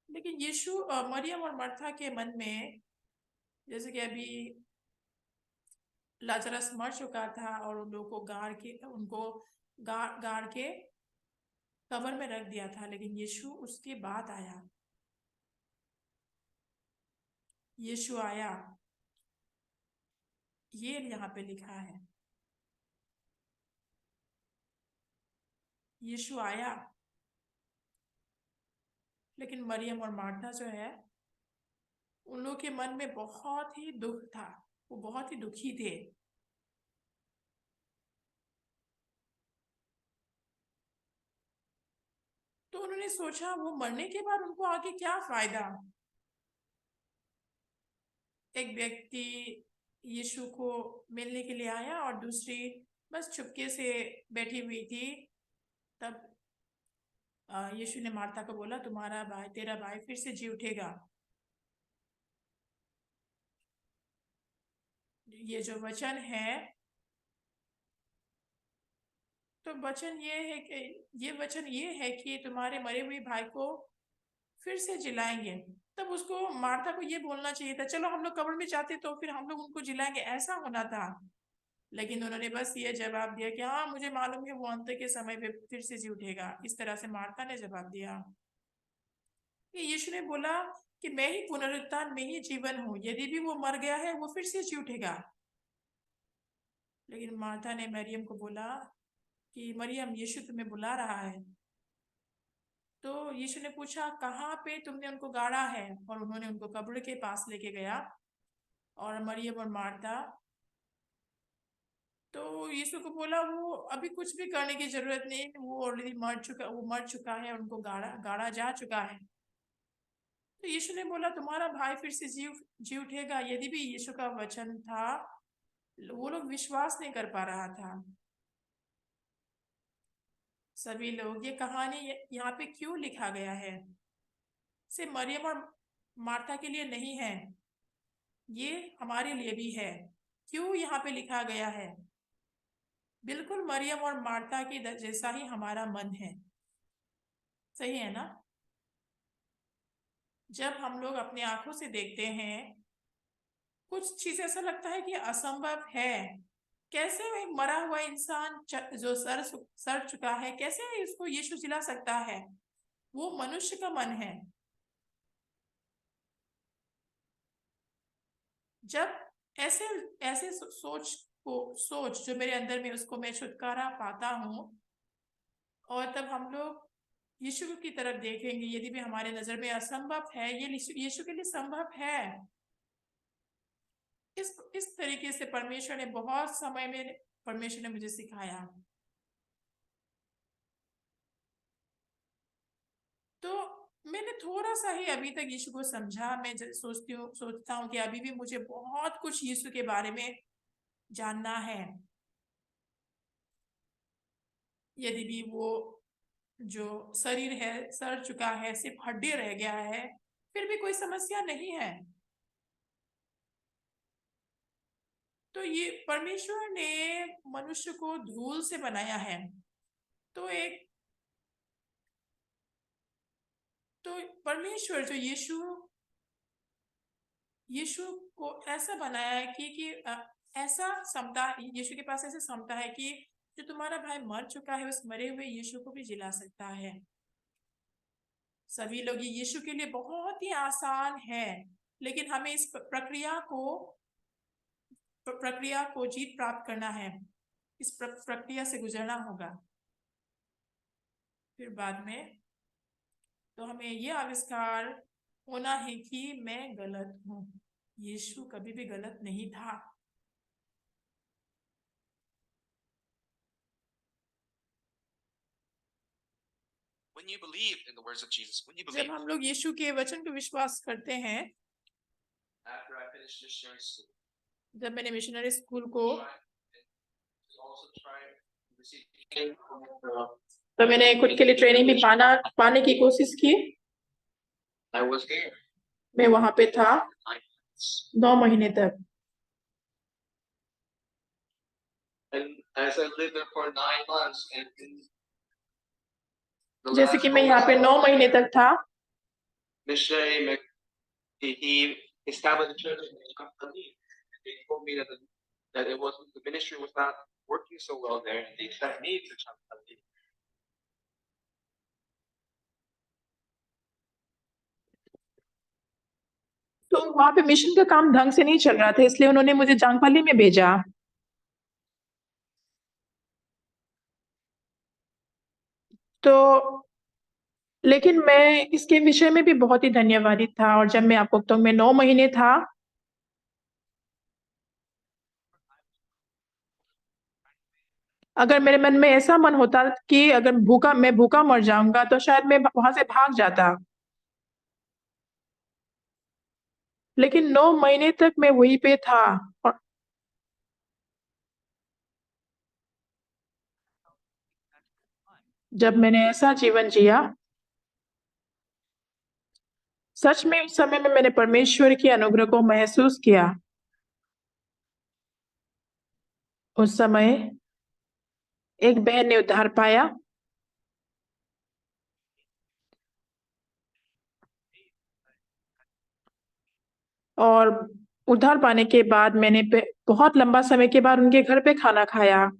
लेकिन यीशु मरियम और मर्था के मन में, जैसे कि अभी लाजरस मर चुका था और उन लोगों को गाड़ के कब्र में रख दिया था, लेकिन यीशु उसके बाद आया। यीशु आया, ये यहाँ पे लिखा है। यीशु आया, लेकिन मरियम और मार्था जो है उन लोगों के मन में बहुत ही दुख था, वो बहुत ही दुखी थे। तो उन्होंने सोचा वो मरने के बाद उनको आगे क्या फायदा। एक व्यक्ति यीशु को मिलने के लिए आया और दूसरी बस चुपके से बैठी हुई थी। तब यीशु ने मार्था को बोला तेरा भाई फिर से जी उठेगा। ये जो वचन है, तो वचन ये है कि वचन ये है कि तुम्हारे मरे हुए भाई को फिर से जिलाएंगे। तब उसको मार्था को ये बोलना चाहिए था, चलो हम लोग कब्र में जाते तो फिर हम लोग उनको जिलाएंगे, ऐसा होना था। लेकिन उन्होंने बस ये जवाब दिया कि हाँ मुझे मालूम है वो अंत के समय पे फिर से जी उठेगा। इस तरह से मार्था ने जवाब दिया। कि यीशु ने बोला कि मैं ही पुनरुत्थान, मैं ही जीवन हूँ, यदि भी वो मर गया है वो फिर से जी उठेगा। लेकिन मार्था ने मरियम को बोला कि मरियम यीशु तुम्हें बुला रहा है। तो यीशु ने पूछा कहाँ पे तुमने उनको गाड़ा है, और उन्होंने उनको कब्र के पास लेके गया। और मरियम और मार्था, तो यीशु को बोला वो अभी कुछ भी करने की जरूरत नहीं, वो ऑलरेडी मर चुका है, उनको गाड़ा गाड़ा जा चुका है। तो यीशु ने बोला तुम्हारा भाई फिर से जी उठेगा। यदि भी यीशु का वचन था, वो लोग विश्वास नहीं कर पा रहा था। सभी लोग, ये कहानी यहाँ पे क्यों लिखा गया है, सिर्फ मरियम और मार्था के लिए नहीं है, ये हमारे लिए भी है। क्यों यहाँ पे लिखा गया है? बिल्कुल मरियम और मार्था की जैसा ही हमारा मन है। सही है ना? जब हम लोग अपने आंखों से देखते हैं कुछ चीज, ऐसा लगता है कि असंभव है। कैसे एक मरा हुआ इंसान जो सड़ चुका है, कैसे इसको यीशु जिला सकता है? वो मनुष्य का मन है। जब ऐसे ऐसे सोच जो मेरे अंदर में, उसको मैं छुटकारा पाता हूँ। और तब हम लोग यीशु की तरफ देखेंगे, यदि भी हमारे नजर में असंभव है, ये यीशु के लिए संभव है। इस तरीके से परमेश्वर ने बहुत समय में परमेश्वर ने मुझे सिखाया। तो मैंने थोड़ा सा ही अभी तक यीशु को समझा। मैं सोचता हूँ कि अभी भी मुझे बहुत कुछ यीशु के बारे में जानना है। यदि भी वो जो शरीर है सड़ चुका है, सिर्फ हड्डी रह गया है, फिर भी कोई समस्या नहीं है। तो ये परमेश्वर ने मनुष्य को धूल से बनाया है। तो परमेश्वर जो यीशु को ऐसा बनाया है कि ऐसा क्षमता यीशु के पास ऐसी क्षमता है कि जो तुम्हारा भाई मर चुका है, उस मरे हुए यीशु को भी जिला सकता है। सभी लोग, ये यीशु के लिए बहुत ही आसान है, लेकिन हमें इस प्रक्रिया को जीत प्राप्त करना है। इस प्रक्रिया से गुजरना होगा। फिर बाद में तो हमें ये आविष्कार होना है कि मैं गलत हूँ। यीशु कभी भी गलत नहीं था। When you believe in the words of Jesus, when you जब believe, हम लोग यीशु के वचन को विश्वास करते हैं, after I finished missionary school, जब मैंने मिशनरी स्कूल को also tried to receive training from, तो मैंने खुद के लिए ट्रेनिंग भी पाने की कोशिश की। I was there मैं वहां पे था 9 months. 9 महीने तक। And as I lived there for 9 months, and in the जैसे last कि मैं यहाँ पे 9 महीने तक था, missionary, he established a church in Champali. They told me that the ministry was not working so well there, and they sent me to Champali. तो वहां पे मिशन का काम ढंग से नहीं चल रहा था, इसलिए उन्होंने मुझे जांगपाली में भेजा। तो लेकिन मैं इसके विषय में भी बहुत ही धन्यवादी था। और जब मैं आपको तो मैं 9 महीने था, अगर मेरे मन में ऐसा मन होता कि अगर मैं भूखा मर जाऊंगा, तो शायद मैं वहां से भाग जाता। लेकिन 9 महीने तक मैं वहीं पे था। और जब मैंने ऐसा जीवन जिया, सच में उस समय में मैंने परमेश्वर के अनुग्रह को महसूस किया। उस समय एक बहन ने उद्धार पाया, और उद्धार पाने के बाद मैंने बहुत लंबा समय के बाद उनके घर पे खाना खाया।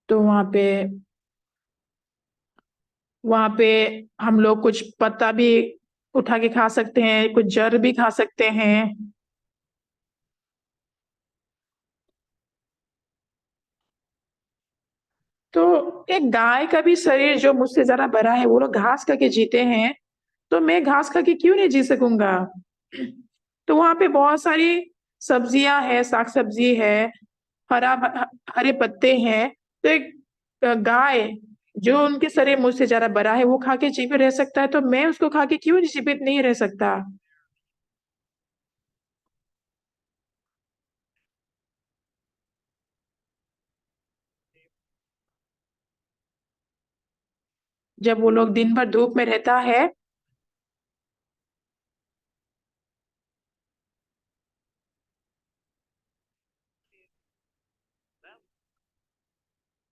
तो वहां पे हम लोग कुछ पत्ता भी उठा के खा सकते हैं, कुछ जड़ भी खा सकते हैं। तो एक गाय का भी शरीर जो मुझसे जरा बड़ा है, वो लोग घास खा के जीते हैं, तो मैं घास खा के क्यों नहीं जी सकूंगा। तो वहां पे बहुत सारी सब्जियां है, साग सब्जी है, हरा हरे पत्ते हैं। तो एक गाय जो उनके शरीर मुझसे ज्यादा बड़ा है, वो खा के जीवित रह सकता है, तो मैं उसको खा के क्यों जीवित नहीं रह सकता। जब वो लोग दिन भर धूप में रहता है,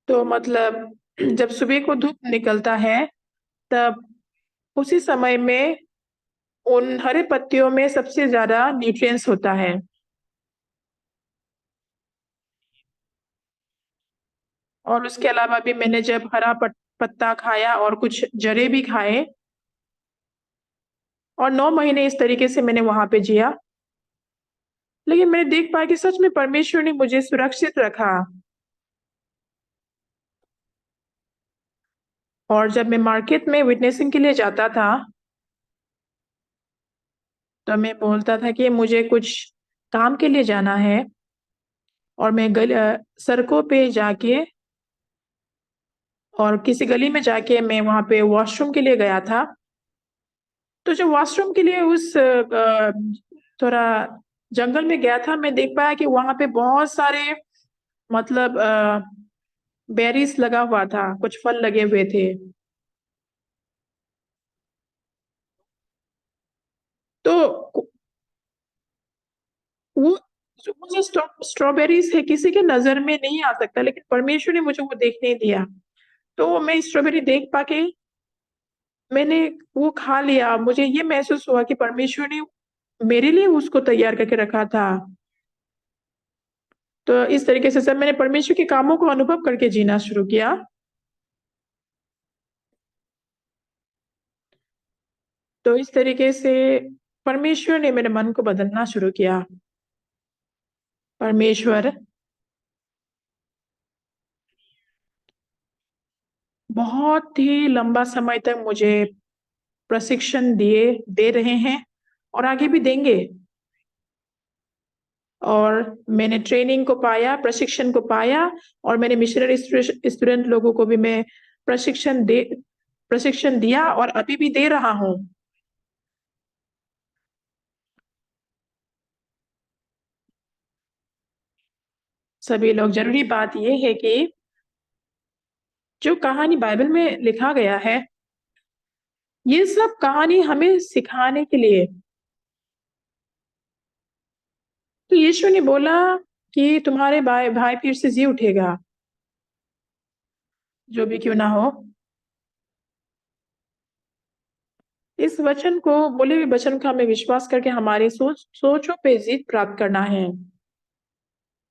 तो मतलब जब सुबह को धूप निकलता है, तब उसी समय में उन हरे पत्तियों में सबसे ज्यादा न्यूट्रिएंट्स होता है। और उसके अलावा भी मैंने जब हरा पत्ता खाया और कुछ जड़े भी खाए, और 9 महीने इस तरीके से मैंने वहां पे जिया। लेकिन मैंने देख पाया कि सच में परमेश्वर ने मुझे सुरक्षित रखा। और जब मैं मार्केट में विटनेसिंग के लिए जाता था, तो मैं बोलता था कि मुझे कुछ काम के लिए जाना है, और मैं सड़कों पे जाके और किसी गली में जाके मैं वहां पे वॉशरूम के लिए गया था। तो जो वॉशरूम के लिए थोड़ा जंगल में गया था, मैं देख पाया कि वहां पे बहुत सारे मतलब बेरीज लगा हुआ था, कुछ फल लगे हुए थे। तो वो वो जो स्ट्रॉबेरीज है किसी के नजर में नहीं आ सकता, लेकिन परमेश्वर ने मुझे वो देखने दिया। तो मैं स्ट्रॉबेरी देख पाके मैंने वो खा लिया। मुझे ये महसूस हुआ कि परमेश्वर ने मेरे लिए उसको तैयार करके रखा था। तो इस तरीके से जब मैंने परमेश्वर के कामों को अनुभव करके जीना शुरू किया, तो इस तरीके से परमेश्वर ने मेरे मन को बदलना शुरू किया। परमेश्वर बहुत ही लंबा समय तक मुझे प्रशिक्षण दे रहे हैं और आगे भी देंगे। और मैंने ट्रेनिंग को पाया, प्रशिक्षण को पाया, और मैंने मिशनरी स्टूडेंट लोगों को भी मैं प्रशिक्षण दिया और अभी भी दे रहा हूँ। सभी लोग, जरूरी बात यह है कि जो कहानी बाइबल में लिखा गया है, ये सब कहानी हमें सिखाने के लिए। तो यीशु ने बोला कि तुम्हारे भाई भाई फिर से जी उठेगा, जो भी क्यों ना हो। इस वचन को, बोले हुए वचन का हमें विश्वास करके हमारी सोचों पे जीत प्राप्त करना है।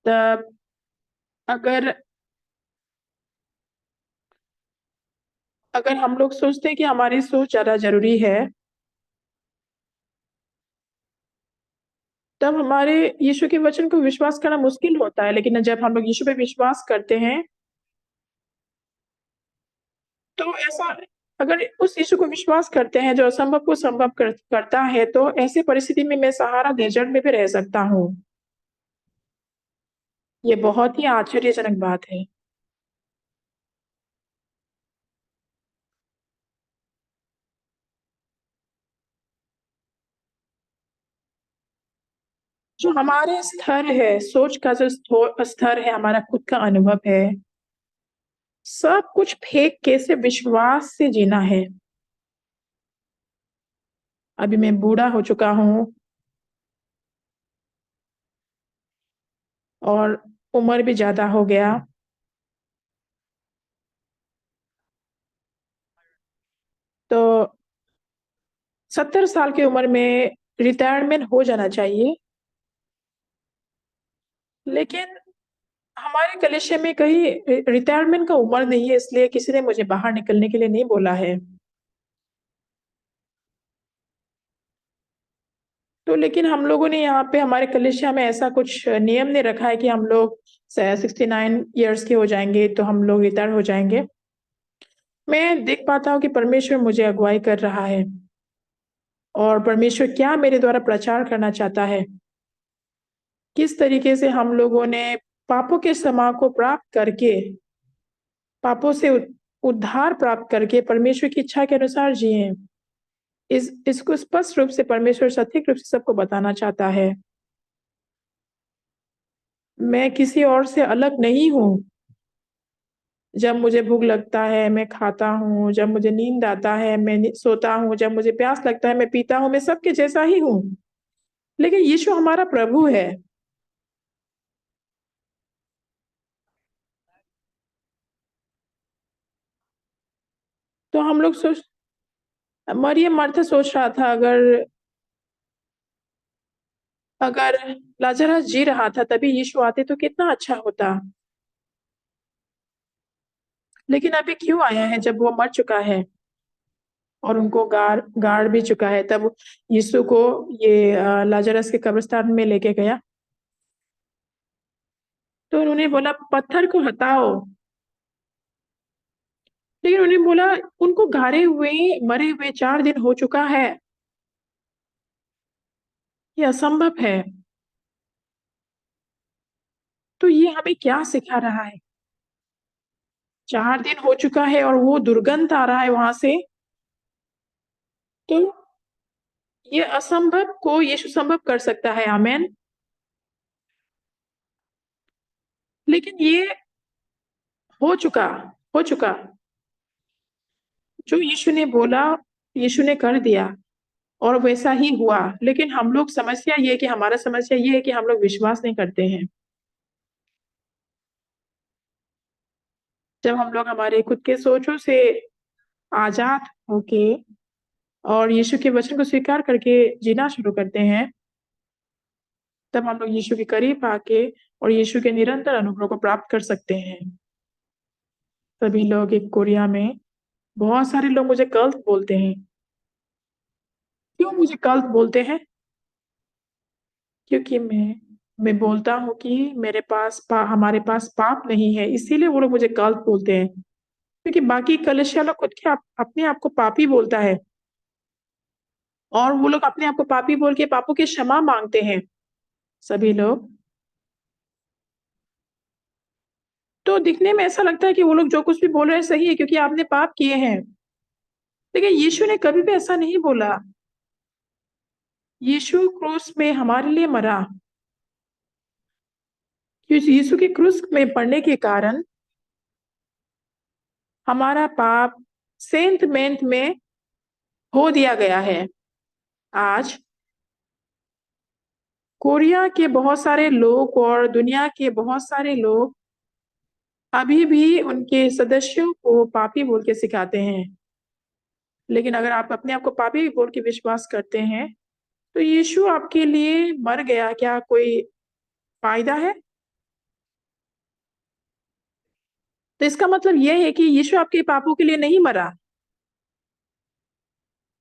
तब अगर अगर हम लोग सोचते हैं कि हमारी सोच ज्यादा जरूरी है, तब हमारे यीशु के वचन को विश्वास करना मुश्किल होता है। लेकिन जब हम लोग यीशु पे विश्वास करते हैं, तो ऐसा, अगर उस यीशु को विश्वास करते हैं जो असंभव को संभव करता है, तो ऐसी परिस्थिति में मैं सहारा देजड़ में भी रह सकता हूँ। ये बहुत ही आश्चर्यजनक बात है। जो हमारे स्तर है, सोच का जो स्तर है, हमारा खुद का अनुभव है, सब कुछ फेंक के सिर्फ विश्वास से जीना है। अभी मैं बूढ़ा हो चुका हूँ और उम्र भी ज्यादा हो गया। तो 70 साल की उम्र में रिटायरमेंट हो जाना चाहिए। लेकिन हमारे कलेक्शन में कहीं रिटायरमेंट का उम्र नहीं है, इसलिए किसी ने मुझे बाहर निकलने के लिए नहीं बोला है। तो लेकिन हम लोगों ने यहाँ पे हमारे कलेशिया में ऐसा कुछ नियम नहीं रखा है कि हम लोग 69 ईयर्स के हो जाएंगे तो हम लोग रिटायर हो जाएंगे। मैं देख पाता हूँ कि परमेश्वर मुझे अगुवाई कर रहा है, और परमेश्वर क्या मेरे द्वारा प्रचार करना चाहता है। किस तरीके से हम लोगों ने पापों के क्षमा को प्राप्त करके, पापों से उद्धार प्राप्त करके परमेश्वर की इच्छा के अनुसार जिए। इसको स्पष्ट रूप से परमेश्वर सटीक रूप से सबको बताना चाहता है। मैं किसी और से अलग नहीं हूँ। जब मुझे भूख लगता है मैं खाता हूँ, जब मुझे नींद आता है मैं सोता हूँ, जब मुझे प्यास लगता है मैं पीता हूँ, मैं सबके जैसा ही हूँ। लेकिन यीशु हमारा प्रभु है। तो हम लोग मरियम मार्था सोच रहा था, अगर अगर लाजरस जी रहा था तभी यीशु आते तो कितना अच्छा होता। लेकिन अभी क्यों आया है जब वो मर चुका है और उनको गाड़ गाड़ भी चुका है। तब यीशु को ये लाजरस के कब्रिस्तान में लेके गया, तो उन्होंने बोला पत्थर को हटाओ। लेकिन उन्होंने बोला उनको गाड़े हुए मरे हुए 4 दिन हो चुका है, ये असंभव है। तो ये हमें क्या सिखा रहा है? 4 दिन हो चुका है और वो दुर्गंध आ रहा है वहां से। तो ये असंभव को यीशु संभव कर सकता है। आमेन। लेकिन ये हो चुका जो यीशु ने बोला, यीशु ने कर दिया और वैसा ही हुआ। लेकिन हम लोग समस्या ये है कि हमारा समस्या ये है कि हम लोग विश्वास नहीं करते हैं। जब हम लोग हमारे खुद के सोचों से आजाद होके और यीशु के वचन को स्वीकार करके जीना शुरू करते हैं, तब हम लोग यीशु के करीब आके और यीशु के निरंतर अनुभव को प्राप्त कर सकते हैं। सभी लोग एक कोरिया में बहुत सारे लोग मुझे कल्ट बोलते हैं। क्यों मुझे कल्ट बोलते हैं? क्योंकि मैं बोलता हूँ कि मेरे पास हमारे पास पाप नहीं है, इसीलिए वो लोग मुझे कल्ट बोलते हैं। क्योंकि बाकी कलीसिया लोग खुद के अपने आप को पापी बोलता है और वो लोग अपने आप को पापी बोल के पापों की क्षमा मांगते हैं सभी लोग। तो दिखने में ऐसा लगता है कि वो लोग जो कुछ भी बोल रहे हैं सही है क्योंकि आपने पाप किए हैं। लेकिन यीशु ने कभी भी ऐसा नहीं बोला। यीशु क्रूस में हमारे लिए मरा। यीशु के क्रूस में पड़ने के कारण हमारा पाप सेंट मेंट में हो दिया गया है। आज कोरिया के बहुत सारे लोग और दुनिया के बहुत सारे लोग अभी भी उनके सदस्यों को पापी बोल के सिखाते हैं। लेकिन अगर आप अपने आप को पापी बोल के विश्वास करते हैं तो यीशु आपके लिए मर गया, क्या कोई फायदा है? तो इसका मतलब यह है कि यीशु आपके पापों के लिए नहीं मरा,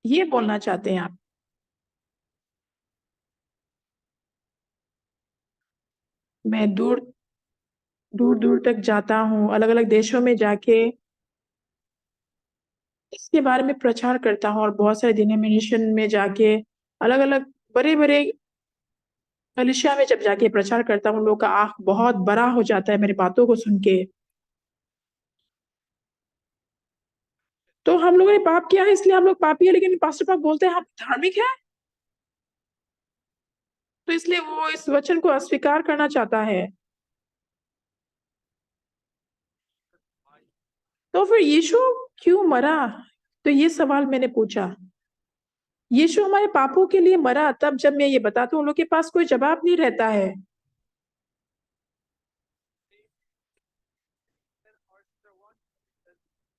ये बोलना चाहते हैं आप? मैं दूर दूर दूर तक जाता हूँ, अलग अलग देशों में जाके इसके बारे में प्रचार करता हूँ और बहुत सारे डिनोमिनेशन में जाके अलग अलग बड़े बड़े कलीसिया में जब जाके प्रचार करता हूँ, लोग का आंख बहुत बड़ा हो जाता है मेरी बातों को सुन के। तो हम लोगों ने पाप किया है इसलिए हम लोग पापी है, लेकिन पास्टर पाप बोलते हैं हम धार्मिक है, तो इसलिए वो इस वचन को अस्वीकार करना चाहता है। तो फिर यीशु क्यों मरा? तो ये सवाल मैंने पूछा। यीशु हमारे पापों के लिए मरा, तब जब मैं ये बताती हूँ उन लोग के पास कोई जवाब नहीं रहता है।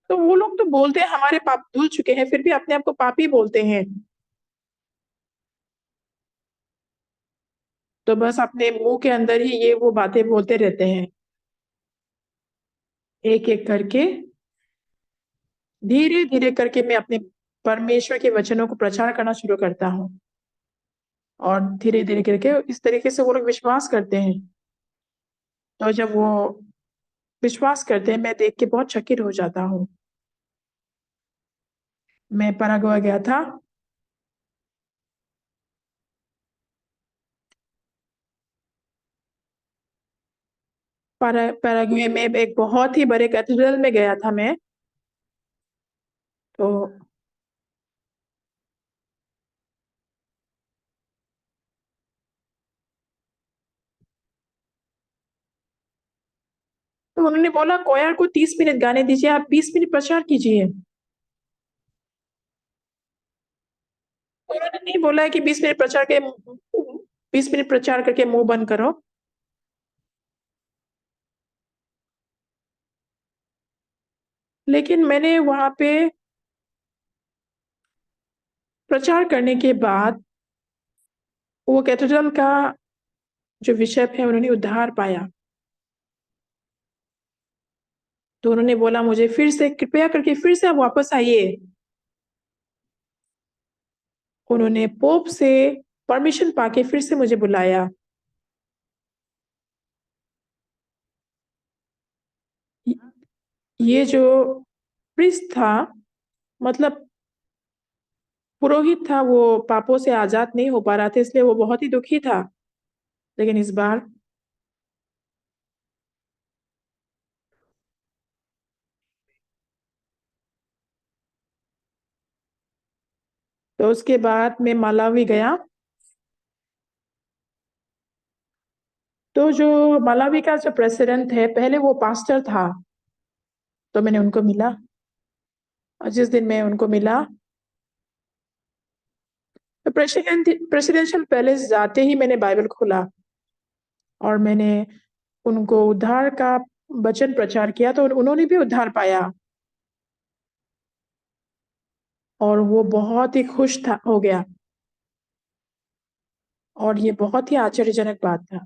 तो वो लोग तो बोलते हैं हमारे पाप धुल चुके हैं, फिर भी अपने आप को पापी बोलते हैं। तो बस अपने मुंह के अंदर ही ये वो बातें बोलते रहते हैं। एक एक करके धीरे धीरे करके मैं अपने परमेश्वर के वचनों को प्रचार करना शुरू करता हूँ और धीरे धीरे करके इस तरीके से वो लोग विश्वास करते हैं। तो जब वो विश्वास करते हैं मैं देख के बहुत चकित हो जाता हूँ। मैं पराग्वे गया था। पैराग्वे में एक बहुत ही बड़े कैथेड्रल में गया था मैं। तो उन्होंने बोला कोयर को 30 मिनट गाने दीजिए, आप 20 मिनट प्रचार कीजिए। उन्होंने नहीं बोला है कि 20 मिनट प्रचार करके मुंह बंद करो। लेकिन मैंने वहां पे प्रचार करने के बाद वो कैथेड्रल का जो बिशप है उन्होंने उद्धार पाया। तो उन्होंने बोला मुझे फिर से कृपया करके फिर से आप वापस आइए। उन्होंने पोप से परमिशन पाके फिर से मुझे बुलाया। ये जो प्रिस्ट था, मतलब पुरोहित था, वो पापों से आजाद नहीं हो पा रहा था, इसलिए वो बहुत ही दुखी था। लेकिन इस बार तो उसके बाद मैं मालावी गया। तो जो मलावी का जो प्रेसिडेंट है, पहले वो पास्टर था, तो मैंने उनको मिला। और जिस दिन मैं उनको मिला, तो प्रेसिडेंशियल पैलेस जाते ही मैंने बाइबल खोला और मैंने उनको उद्धार का वचन प्रचार किया, तो उन्होंने भी उद्धार पाया और वो बहुत ही खुश था हो गया। और ये बहुत ही आश्चर्यजनक बात था।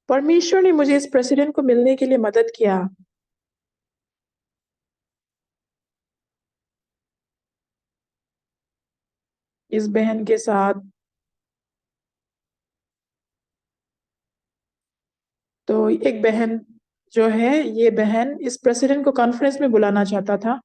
परमेश्वर ने मुझे इस प्रेसिडेंट को मिलने के लिए मदद किया। इस बहन के साथ, तो एक बहन जो है, ये बहन इस प्रेसिडेंट को कॉन्फ्रेंस में बुलाना चाहता था।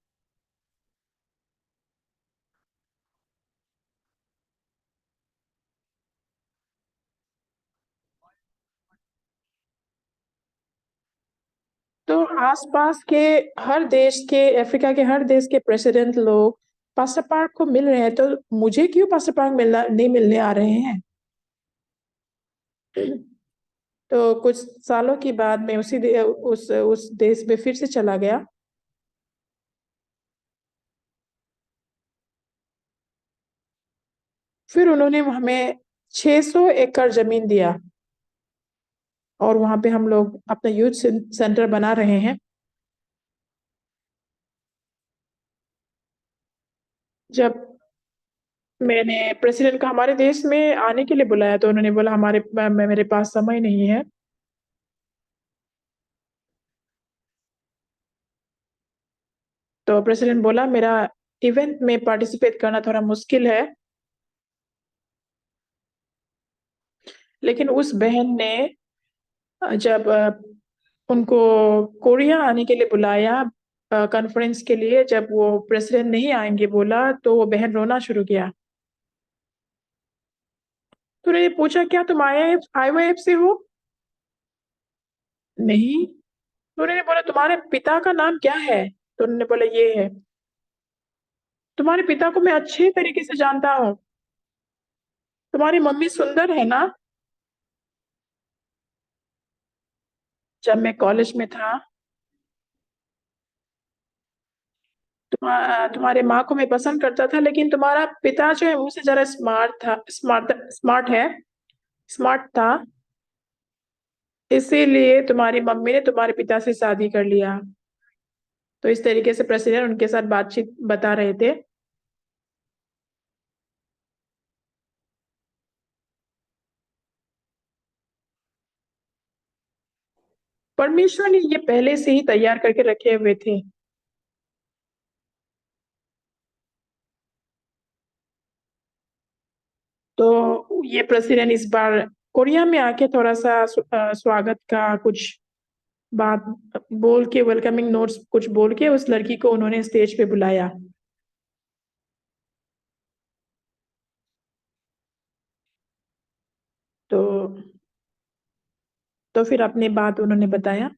तो आसपास के हर देश के, अफ्रीका के हर देश के प्रेसिडेंट लोग पास्टर पार्क को मिल रहे हैं, तो मुझे क्यों पास्टर पार्क नहीं मिलने आ रहे हैं? तो कुछ सालों के बाद मैं उस देश में फिर से चला गया। फिर उन्होंने हमें 600 एकड़ जमीन दिया और वहां पे हम लोग अपना यूथ सेंटर बना रहे हैं। जब मैंने प्रेसिडेंट को हमारे देश में आने के लिए बुलाया, तो उन्होंने बोला मेरे पास समय नहीं है। तो प्रेसिडेंट बोला मेरा इवेंट में पार्टिसिपेट करना थोड़ा मुश्किल है। लेकिन उस बहन ने जब उनको कोरिया आने के लिए बुलाया कॉन्फ्रेंस के लिए, जब वो प्रेसिडेंट नहीं आएंगे बोला, तो वो बहन रोना शुरू किया। तो उन्होंने पूछा क्या तुम IYF से हो? नहीं। तो उन्होंने बोला तुम्हारे पिता का नाम क्या है? तो उन्होंने बोला ये है। तुम्हारे पिता को मैं अच्छे तरीके से जानता हूँ। तुम्हारी मम्मी सुंदर है ना? जब मैं कॉलेज में था, तुम्हारे माँ को मैं पसंद करता था, लेकिन तुम्हारा पिता जो है मुझसे जरा स्मार्ट है, स्मार्ट था। इसीलिए तुम्हारी मम्मी ने तुम्हारे पिता से शादी कर लिया। तो इस तरीके से प्रेसिडेंट उनके साथ बातचीत बता रहे थे। परमेश्वर ने ये पहले से ही तैयार करके रखे हुए थे। तो ये प्रेसिडेंट इस बार कोरिया में आके थोड़ा सा स्वागत का कुछ बात बोल के, वेलकमिंग नोट्स कुछ बोल के उस लड़की को उन्होंने स्टेज पे बुलाया। तो फिर अपनी बात उन्होंने बताया।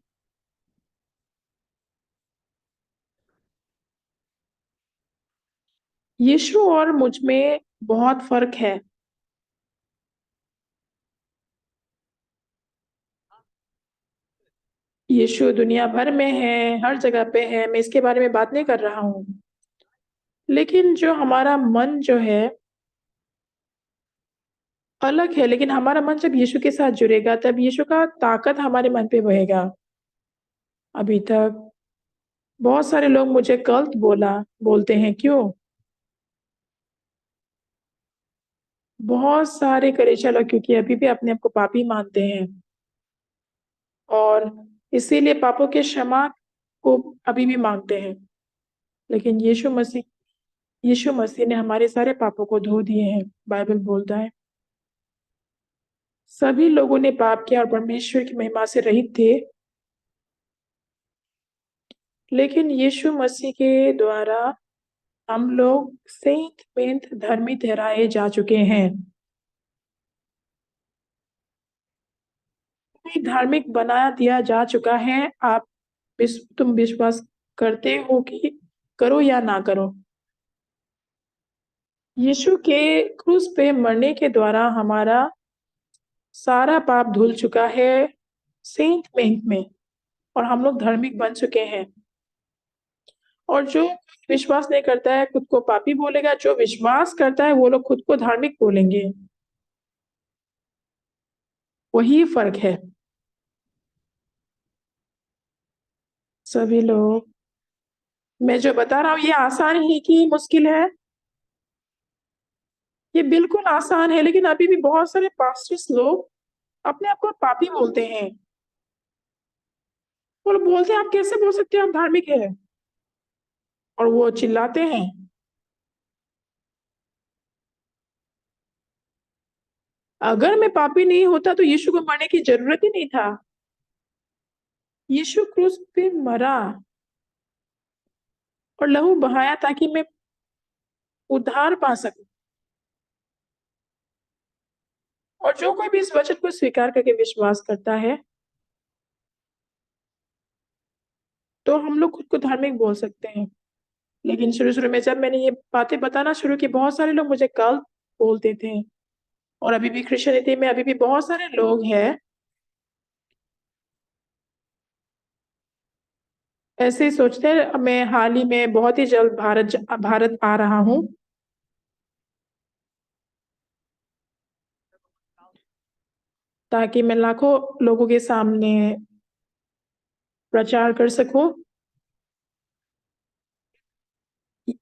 यीशु और मुझ में बहुत फर्क है। यीशु दुनिया भर में है, हर जगह पे है, मैं इसके बारे में बात नहीं कर रहा हूँ। लेकिन जो हमारा मन जो है अलग है। लेकिन हमारा मन जब यीशु के साथ जुड़ेगा, तब यीशु का ताकत हमारे मन पे बहेगा। अभी तक बहुत सारे लोग मुझे गलत बोलते हैं, क्यों? बहुत सारे कलीसिया लोग, क्योंकि अभी भी अपने आप को पापी मानते हैं और इसीलिए पापों के क्षमा को अभी भी मांगते हैं। लेकिन यीशु मसीह ने हमारे सारे पापों को धो दिए हैं। बाइबल बोलता है सभी लोगों ने पाप किया और परमेश्वर की महिमा से रहित थे, लेकिन यीशु मसीह के द्वारा हम लोग सेंत मेंत धर्मी ठहराए जा चुके हैं। हमें धार्मिक बना दिया जा चुका है। तुम विश्वास करते हो कि करो या ना करो। यीशु के क्रूस पे मरने के द्वारा हमारा सारा पाप धुल चुका है सेंट मेंट में और हम लोग धार्मिक बन चुके हैं। और जो विश्वास नहीं करता है खुद को पापी बोलेगा, जो विश्वास करता है वो लोग खुद को धार्मिक बोलेंगे। वही फर्क है। सभी लोग, मैं जो बता रहा हूँ ये आसान है कि मुश्किल है? ये बिल्कुल आसान है, लेकिन अभी भी बहुत सारे पास्टर्स लोग अपने आप को पापी बोलते हैं। वो लोग बोलते हैं आप कैसे बोल सकते हो आप धार्मिक है, और वो चिल्लाते हैं। अगर मैं पापी नहीं होता तो यीशु को मरने की जरूरत ही नहीं था। यीशु क्रूस पे मरा और लहू बहाया ताकि मैं उद्धार पा सकूं। और जो कोई भी इस वचन को स्वीकार करके विश्वास करता है तो हम लोग खुद को धार्मिक बोल सकते हैं। लेकिन शुरू शुरू में जब मैंने ये बातें बताना शुरू की, बहुत सारे लोग मुझे कल्ट बोलते थे। और अभी भी क्रिश्चियनिटी में अभी भी बहुत सारे लोग हैं ऐसे ही सोचते हैं। मैं हाल ही में बहुत ही जल्द भारत आ रहा हूँ, ताकि मैं लाखों लोगों के सामने प्रचार कर सकूं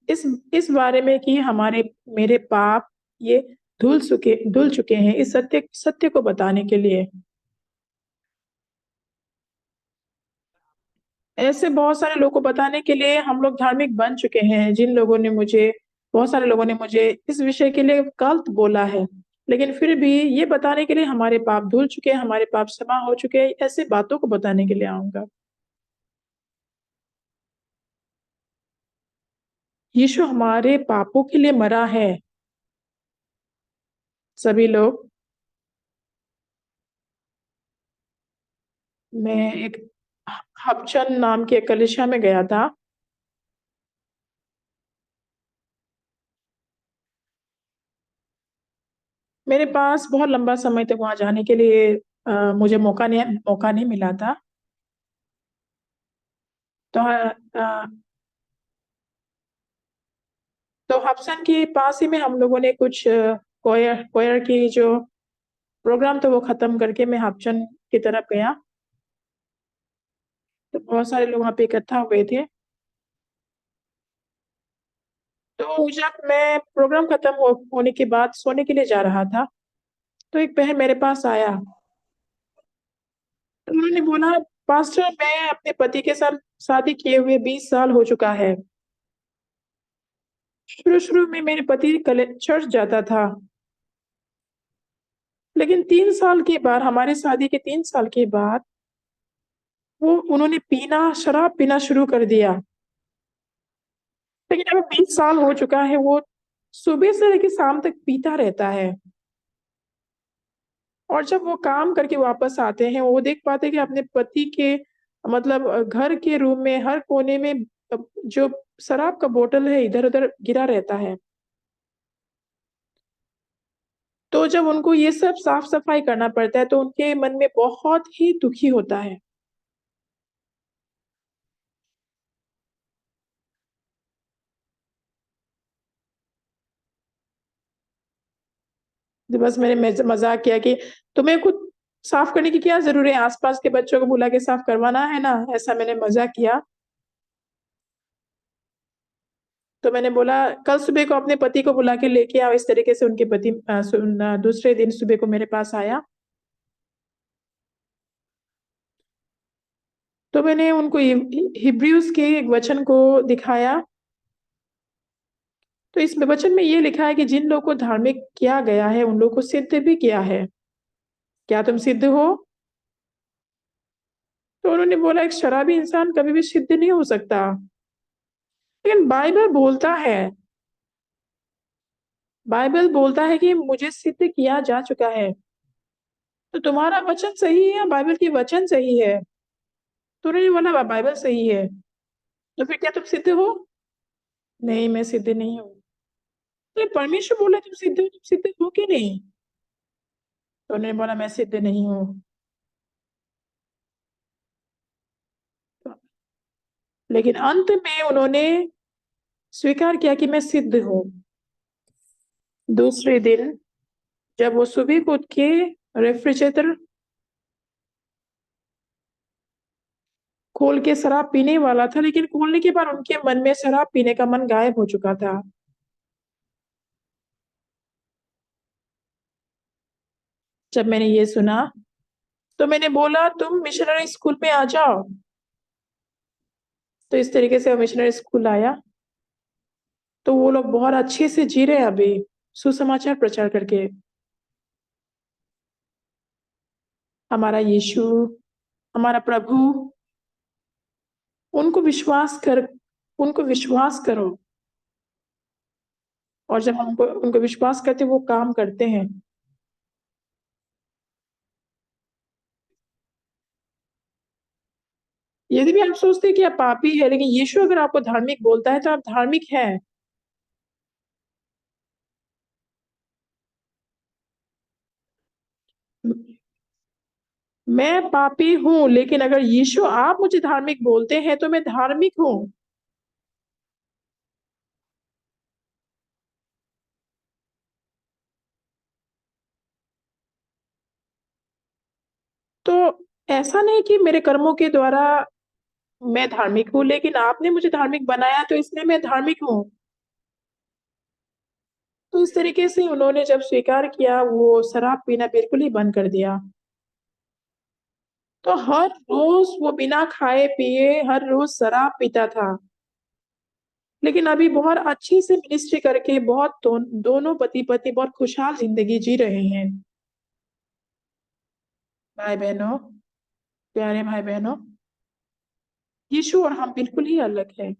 इस इस बारे में कि हमारे मेरे पाप ये धुल चुके हैं, इस सत्य सत्य को बताने के लिए। ऐसे बहुत सारे लोगों को बताने के लिए हम लोग धार्मिक बन चुके हैं। जिन लोगों ने मुझे बहुत सारे लोगों ने मुझे इस विषय के लिए गलत बोला है, लेकिन फिर भी ये बताने के लिए हमारे पाप धुल चुके हैं, हमारे पाप क्षमा हो चुके हैं, ऐसे बातों को बताने के लिए आऊंगा। यीशु हमारे पापों के लिए मरा है। सभी लोग, मैं एक हबचन नाम के कलीसिया में गया था। मेरे पास बहुत लंबा समय तक वहां जाने के लिए मुझे मौका नहीं मिला था। तो तो हबसन के पास ही में हम लोगों ने कुछ कोयर की जो प्रोग्राम था वो खत्म करके मैं हबसन की तरफ गया। तो बहुत सारे लोग वहाँ पे इकट्ठा हुए थे। तो जब मैं प्रोग्राम खत्म होने के बाद सोने के लिए जा रहा था, तो एक बहन मेरे पास आया। तो उन्होंने बोला, पास्टर मैं अपने पति के साथ शादी किए हुए 20 साल हो चुका है। शुरू शुरू में मेरे पति चर्च जाता था, लेकिन 3 साल के बाद, हमारे शादी के 3 साल के बाद, वो उन्होंने शराब पीना शुरू कर दिया। लेकिन अब 20 साल हो चुका है, वो सुबह से लेकर शाम तक पीता रहता है। और जब वो काम करके वापस आते हैं, वो देख पाते हैं कि अपने पति के मतलब घर के रूम में हर कोने में जो शराब का बोतल है इधर उधर गिरा रहता है। तो जब उनको ये सब साफ सफाई करना पड़ता है तो उनके मन में बहुत ही दुखी होता है। तो बस मैंने मजाक किया कि तुम्हें खुद साफ करने की क्या जरूरत है, आसपास के बच्चों को बुला के साफ करवाना है ना, ऐसा मैंने मजाक किया। तो मैंने बोला कल सुबह को अपने पति को बुला के लेके आओ। इस तरीके से उनके पति दूसरे दिन सुबह को मेरे पास आया। तो मैंने उनको हिब्रूज के एक वचन को दिखाया। तो इस वचन में ये लिखा है कि जिन लोगों को धार्मिक किया गया है उन लोगों को सिद्ध भी किया है। क्या तुम सिद्ध हो? तो उन्होंने बोला एक शराबी इंसान कभी भी सिद्ध नहीं हो सकता। लेकिन बाइबल बोलता है कि मुझे सिद्ध किया जा चुका है। तो तुम्हारा वचन सही है या बाइबल की वचन सही है? तो उन्होंने बोला बाइबल सही है। तो फिर क्या तुम सिद्ध हो? नहीं, मैं सिद्ध नहीं हूँ। तो परमेश्वर बोला तुम सिद्ध हो कि नहीं? तो उन्होंने बोला मैं सिद्ध नहीं हूँ। लेकिन अंत में उन्होंने स्वीकार किया कि मैं सिद्ध हूँ। दूसरे दिन जब वो सुबह को उठ के रेफ्रिजरेटर खोल के शराब पीने वाला था, लेकिन खोलने के बाद उनके मन में शराब पीने का मन गायब हो चुका था। जब मैंने ये सुना तो मैंने बोला तुम मिशनरी स्कूल में आ जाओ। तो इस तरीके से मिशनरी स्कूल आया, तो वो लोग बहुत अच्छे से जी रहे हैं अभी, सुसमाचार प्रचार करके। हमारा यीशु, हमारा प्रभु, उनको विश्वास कर, उनको विश्वास करो। और जब हम उनको विश्वास करते वो काम करते हैं। यदि भी आप सोचते हैं कि आप पापी है, लेकिन यीशु अगर आपको धार्मिक बोलता है तो आप धार्मिक हैं। मैं पापी हूँ, लेकिन अगर यीशु आप मुझे धार्मिक बोलते हैं तो मैं धार्मिक हूँ। तो ऐसा नहीं कि मेरे कर्मों के द्वारा मैं धार्मिक हूँ, लेकिन आपने मुझे धार्मिक बनाया तो इसलिए मैं धार्मिक हूँ। तो इस तरीके से उन्होंने जब स्वीकार किया, वो शराब पीना बिल्कुल ही बंद कर दिया। तो हर रोज वो बिना खाए पिए हर रोज शराब पीता था, लेकिन अभी बहुत अच्छी से मिनिस्ट्री करके बहुत दोनों पति पत्नी बहुत खुशहाल जिंदगी जी रहे हैं। भाई बहनों, प्यारे भाई बहनों, यीशु और हम बिल्कुल ही अलग हैं।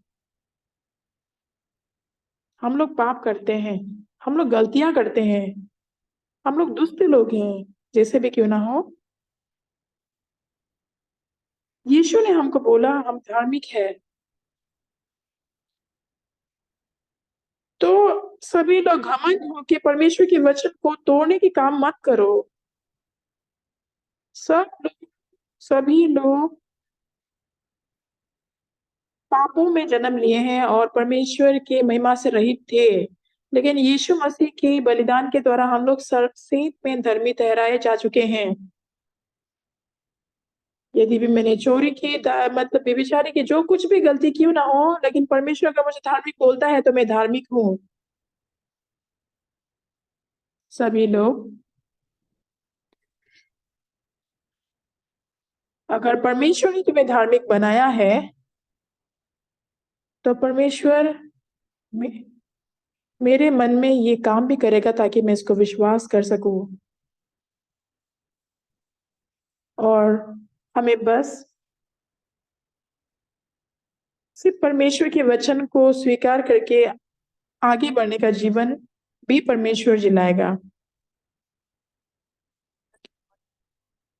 हम लोग पाप करते हैं, हम लोग गलतियां करते हैं, हम लोग दुष्ट लोग हैं, जैसे भी क्यों ना हो। यीशु ने हमको बोला हम धार्मिक है। तो सभी लोग घमंड होके परमेश्वर के वचन को तोड़ने की काम मत करो। सब लोग, सभी लोग पापों में जन्म लिए हैं और परमेश्वर के महिमा से रहित थे, लेकिन यीशु मसीह के बलिदान के द्वारा हम लोग सर्वसीत में धर्मी ठहराए जा चुके हैं। यदि भी मैंने चोरी की, मतलब व्यभिचारी की, जो कुछ भी गलती क्यों ना हो, लेकिन परमेश्वर अगर मुझे धार्मिक बोलता है तो मैं धार्मिक हूँ। सभी लोग, अगर परमेश्वर ने तुम्हें धार्मिक बनाया है तो परमेश्वर मेरे मन में ये काम भी करेगा ताकि मैं इसको विश्वास कर सकूं। और हमें बस सिर्फ परमेश्वर के वचन को स्वीकार करके आगे बढ़ने का जीवन भी परमेश्वर जिलाएगा।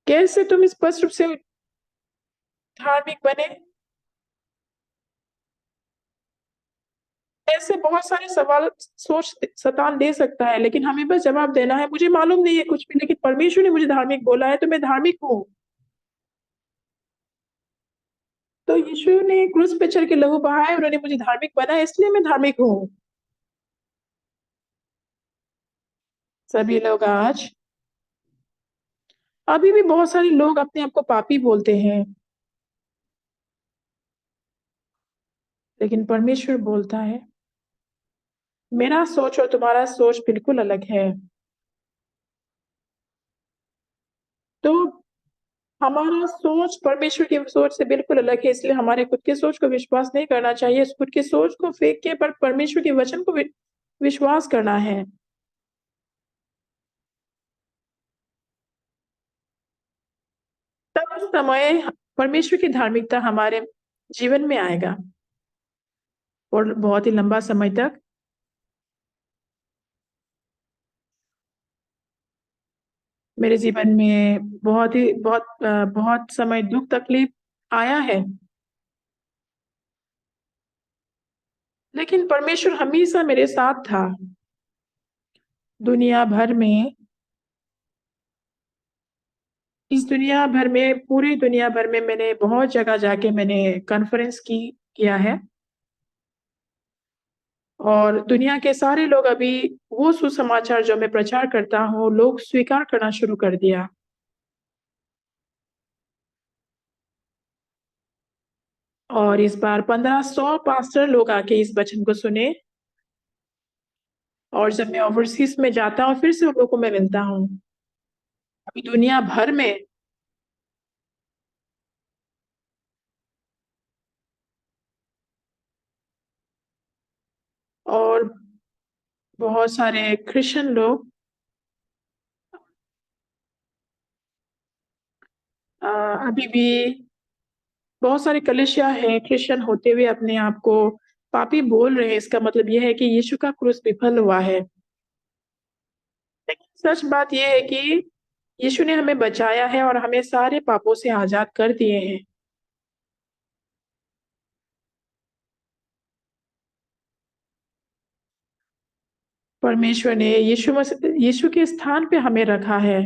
कैसे तुम स्पष्ट रूप से धार्मिक बने? ऐसे बहुत सारे सवाल सोच शैतान दे सकता है, लेकिन हमें बस जवाब देना है मुझे मालूम नहीं है कुछ भी, लेकिन परमेश्वर ने मुझे धार्मिक बोला है तो मैं धार्मिक हूँ। तो यीशु ने क्रूस पे चढ़ के लहू बहाया, उन्होंने मुझे धार्मिक बनाया, इसलिए मैं धार्मिक हूँ। सभी लोग आज, अभी भी बहुत सारे लोग अपने आप को पापी बोलते हैं, लेकिन परमेश्वर बोलता है मेरा सोच और तुम्हारा सोच बिल्कुल अलग है। तो हमारा सोच परमेश्वर की सोच से बिल्कुल अलग है, इसलिए हमारे खुद के सोच को विश्वास नहीं करना चाहिए। खुद के सोच को फेंक के पर परमेश्वर के वचन को विश्वास करना है। तब उस समय परमेश्वर की धार्मिकता हमारे जीवन में आएगा और बहुत ही लंबा समय तक। मेरे जीवन में बहुत समय दुख तकलीफ आया है, लेकिन परमेश्वर हमेशा मेरे साथ था। दुनिया भर में इस दुनिया भर में, पूरी दुनिया भर में मैंने बहुत जगह जाके मैंने कॉन्फ्रेंस किया है, और दुनिया के सारे लोग अभी वो सुसमाचार जो मैं प्रचार करता हूँ, लोग स्वीकार करना शुरू कर दिया। और इस बार 1500 पास्टर लोग आके इस वचन को सुने, और जब मैं ओवरसीज में जाता हूँ फिर से उन लोगों को मैं मिलता हूँ अभी दुनिया भर में। और बहुत सारे क्रिश्चियन लोग अभी भी, बहुत सारे कलीसिया हैं क्रिश्चियन होते हुए अपने आप को पापी बोल रहे हैं। इसका मतलब यह है कि यीशु का क्रूस विफल हुआ है। लेकिन सच बात यह है कि यीशु ने हमें बचाया है और हमें सारे पापों से आजाद कर दिए हैं। परमेश्वर ने यीशु के स्थान पे हमें रखा है।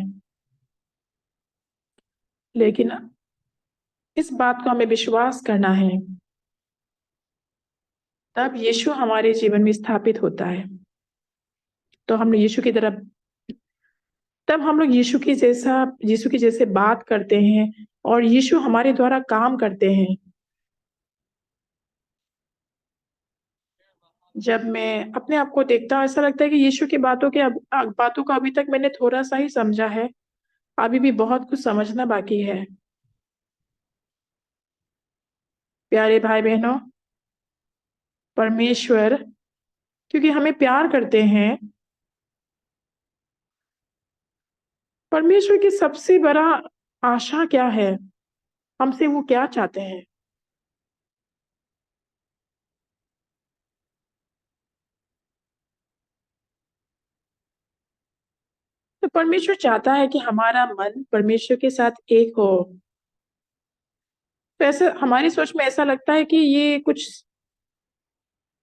लेकिन इस बात को हमें विश्वास करना है, तब यीशु हमारे जीवन में स्थापित होता है। तो हम यीशु की तरफ, तब हम लोग यीशु की जैसे बात करते हैं, और यीशु हमारे द्वारा काम करते हैं। जब मैं अपने आप को देखता हूँ, ऐसा लगता है कि यीशु की बातों को अभी तक मैंने थोड़ा सा ही समझा है, अभी भी बहुत कुछ समझना बाकी है। प्यारे भाई बहनों, परमेश्वर क्योंकि हमें प्यार करते हैं, परमेश्वर की सबसे बड़ा आशा क्या है, हमसे वो क्या चाहते हैं? तो परमेश्वर चाहता है कि हमारा मन परमेश्वर के साथ एक हो। तो ऐसा हमारी सोच में ऐसा लगता है कि ये कुछ,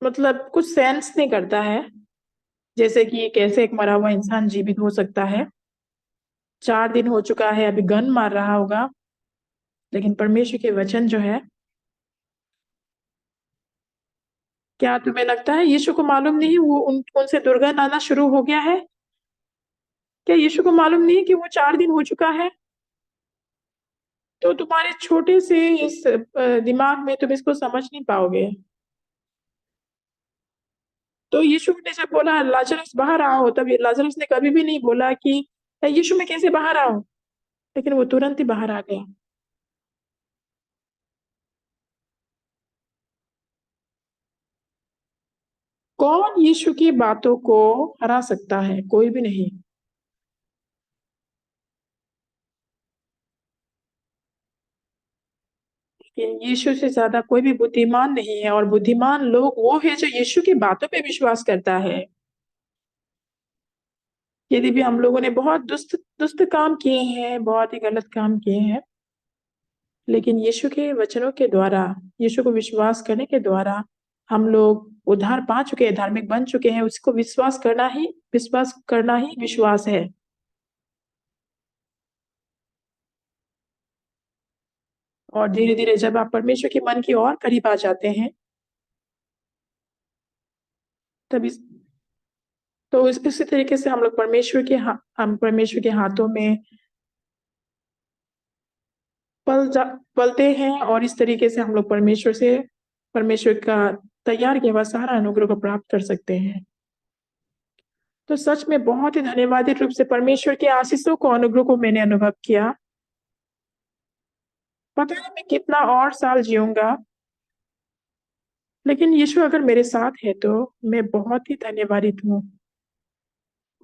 मतलब कुछ सेंस नहीं करता है। जैसे कि कैसे एक मरा हुआ इंसान जीवित हो सकता है? 4 दिन हो चुका है, अभी गन मार रहा होगा। लेकिन परमेश्वर के वचन जो है, क्या तुम्हें लगता है यीशु को मालूम नहीं वो उनसे दुर्गंध आना शुरू हो गया है? क्या यीशु को मालूम नहीं कि वो 4 दिन हो चुका है? तो तुम्हारे छोटे से इस दिमाग में तुम इसको समझ नहीं पाओगे। तो यीशु ने जब बोला लाजरस बाहर आओ, तब ये लाजरस ने कभी भी नहीं बोला कि यीशु मैं कैसे बाहर आऊं, लेकिन वो तुरंत ही बाहर आ गया। कौन यीशु की बातों को हरा सकता है? कोई भी नहीं। लेकिन यीशु से ज्यादा कोई भी बुद्धिमान नहीं है, और बुद्धिमान लोग वो है जो यीशु की बातों पे विश्वास करता है। यदि भी हम लोगों ने बहुत दुष्ट दुष्ट काम किए हैं, बहुत ही गलत काम किए हैं, लेकिन यीशु के वचनों के द्वारा, यीशु को विश्वास करने के द्वारा हम लोग उद्धार पा चुके हैं, धार्मिक बन चुके हैं। उसको विश्वास करना ही विश्वास है। और धीरे धीरे जब आप परमेश्वर के मन की और करीब आ जाते हैं, तब इसी तरीके से हम परमेश्वर के हाथों में पलते हैं, और इस तरीके से हम लोग परमेश्वर का तैयार किया हुआ सारा अनुग्रह को प्राप्त कर सकते हैं। तो सच में बहुत ही धन्यवादी रूप से परमेश्वर के आशीषों को, अनुग्रह को मैंने अनुभव किया। पता नहीं मैं कितना और साल जीऊंगा, लेकिन यीशु अगर मेरे साथ है तो मैं बहुत ही धन्यवादित हूँ,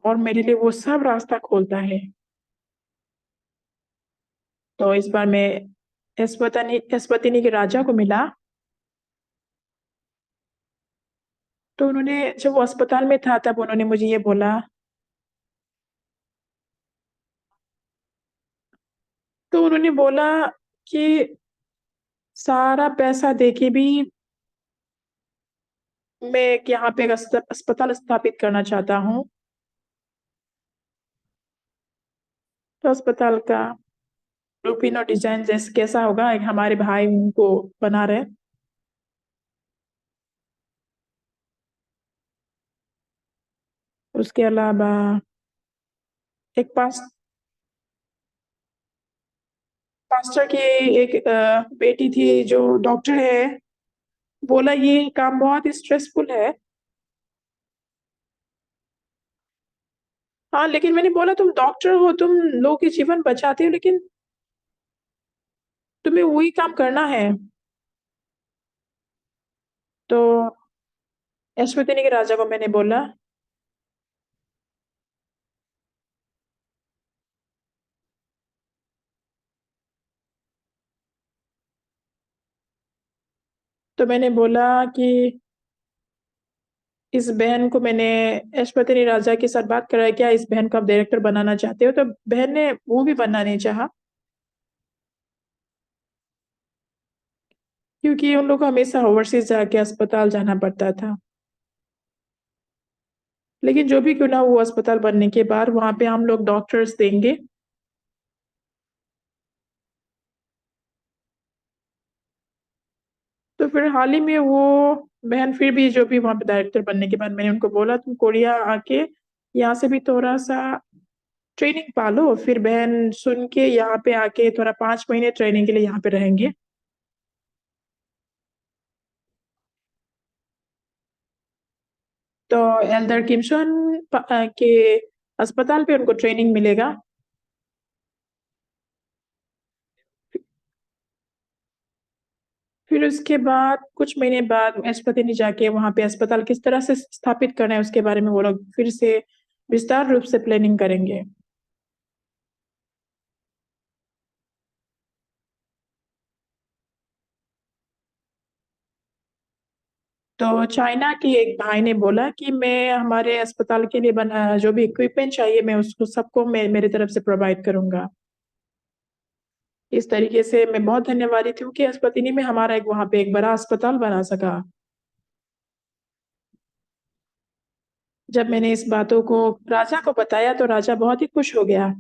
और मेरे लिए वो सब रास्ता खोलता है। तो इस बार मैं एस्पतिनी के राजा को मिला। तो उन्होंने, जब वो अस्पताल में था, तब उन्होंने मुझे ये बोला। तो उन्होंने बोला कि सारा पैसा देके भी मैं एक यहाँ पे एक अस्पताल स्थापित करना चाहता हूँ। तो अस्पताल का लुपिनो डिजाइन जैसे कैसा होगा, एक हमारे भाई उनको बना रहे। उसके अलावा एक पास्टर की एक बेटी थी जो डॉक्टर है, बोला ये काम बहुत स्ट्रेसफुल है। हाँ, लेकिन मैंने बोला तुम डॉक्टर हो, तुम लोगों के जीवन बचाते हो, लेकिन तुम्हें वही काम करना है। तो अश्वतिनी के राजा को मैंने बोला, तो मैंने बोला कि इस बहन को मैंने अश्वतिनी राजा के साथ बात कराया, क्या इस बहन को आप डायरेक्टर बनाना चाहते हो? तो बहन ने वो भी बनना नहीं चाहा, क्योंकि उन लोग को हमेशा ओवरसीज जाके अस्पताल जाना पड़ता था। लेकिन जो भी क्यों ना, वो अस्पताल बनने के बाद वहां पे हम लोग डॉक्टर्स देंगे। तो फिर हाल ही में वो बहन फिर भी, जो भी वहां पे डायरेक्टर बनने के बाद मैंने उनको बोला तुम कोरिया आके यहाँ से भी थोड़ा सा ट्रेनिंग पालो, फिर बहन सुन के यहाँ पे आके थोड़ा 5 महीने ट्रेनिंग के लिए यहाँ पे रहेंगे। तो एल्डर किमसन के अस्पताल पे उनको ट्रेनिंग मिलेगा। फिर उसके बाद कुछ महीने बाद राष्ट्रपति ने जाके वहां पे अस्पताल किस तरह से स्थापित करना है उसके बारे में वो लोग फिर से विस्तार रूप से प्लानिंग करेंगे। तो चाइना के एक भाई ने बोला कि मैं हमारे अस्पताल के लिए बना जो भी इक्विपमेंट चाहिए मैं उसको सबको मैं मेरी तरफ से प्रोवाइड करूंगा। इस तरीके से मैं बहुत धन्यवादी थी कि अस्पताल में हमारा एक वहां पे एक बड़ा अस्पताल बना सका। जब मैंने इस बातों को राजा को बताया तो राजा बहुत ही खुश हो गया,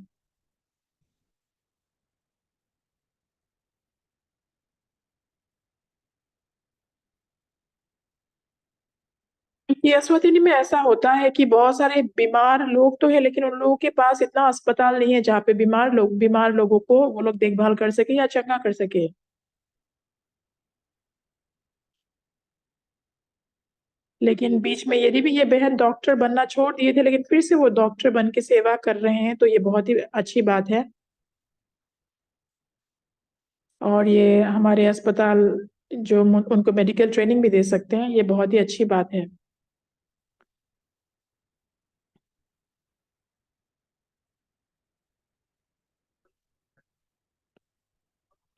क्योंकि अस्वतिनी में ऐसा होता है कि बहुत सारे बीमार लोग तो है, लेकिन उन लोगों के पास इतना अस्पताल नहीं है जहाँ पे बीमार लोगों को वो लोग देखभाल कर सके या चंगा कर सके। लेकिन बीच में यदि भी ये बहन डॉक्टर बनना छोड़ दिए थे, लेकिन फिर से वो डॉक्टर बन के सेवा कर रहे हैं, तो ये बहुत ही अच्छी बात है। और ये हमारे अस्पताल जो उनको मेडिकल ट्रेनिंग भी दे सकते हैं, ये बहुत ही अच्छी बात है।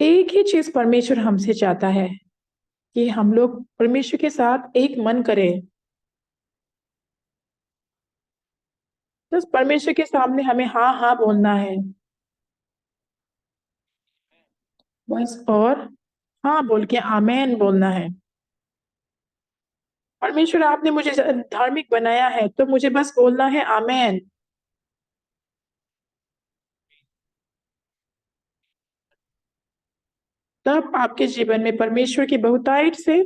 एक ही चीज परमेश्वर हमसे चाहता है कि हम लोग परमेश्वर के साथ एक मन करें। बस परमेश्वर के सामने हमें हाँ हाँ बोलना है, बस। और हाँ बोल के आमेन बोलना है। परमेश्वर आपने मुझे धार्मिक बनाया है, तो मुझे बस बोलना है आमेन। तब आपके जीवन में परमेश्वर की बहुतायत से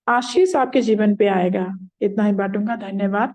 आशीष आपके जीवन पे आएगा। इतना ही बांटूंगा। धन्यवाद।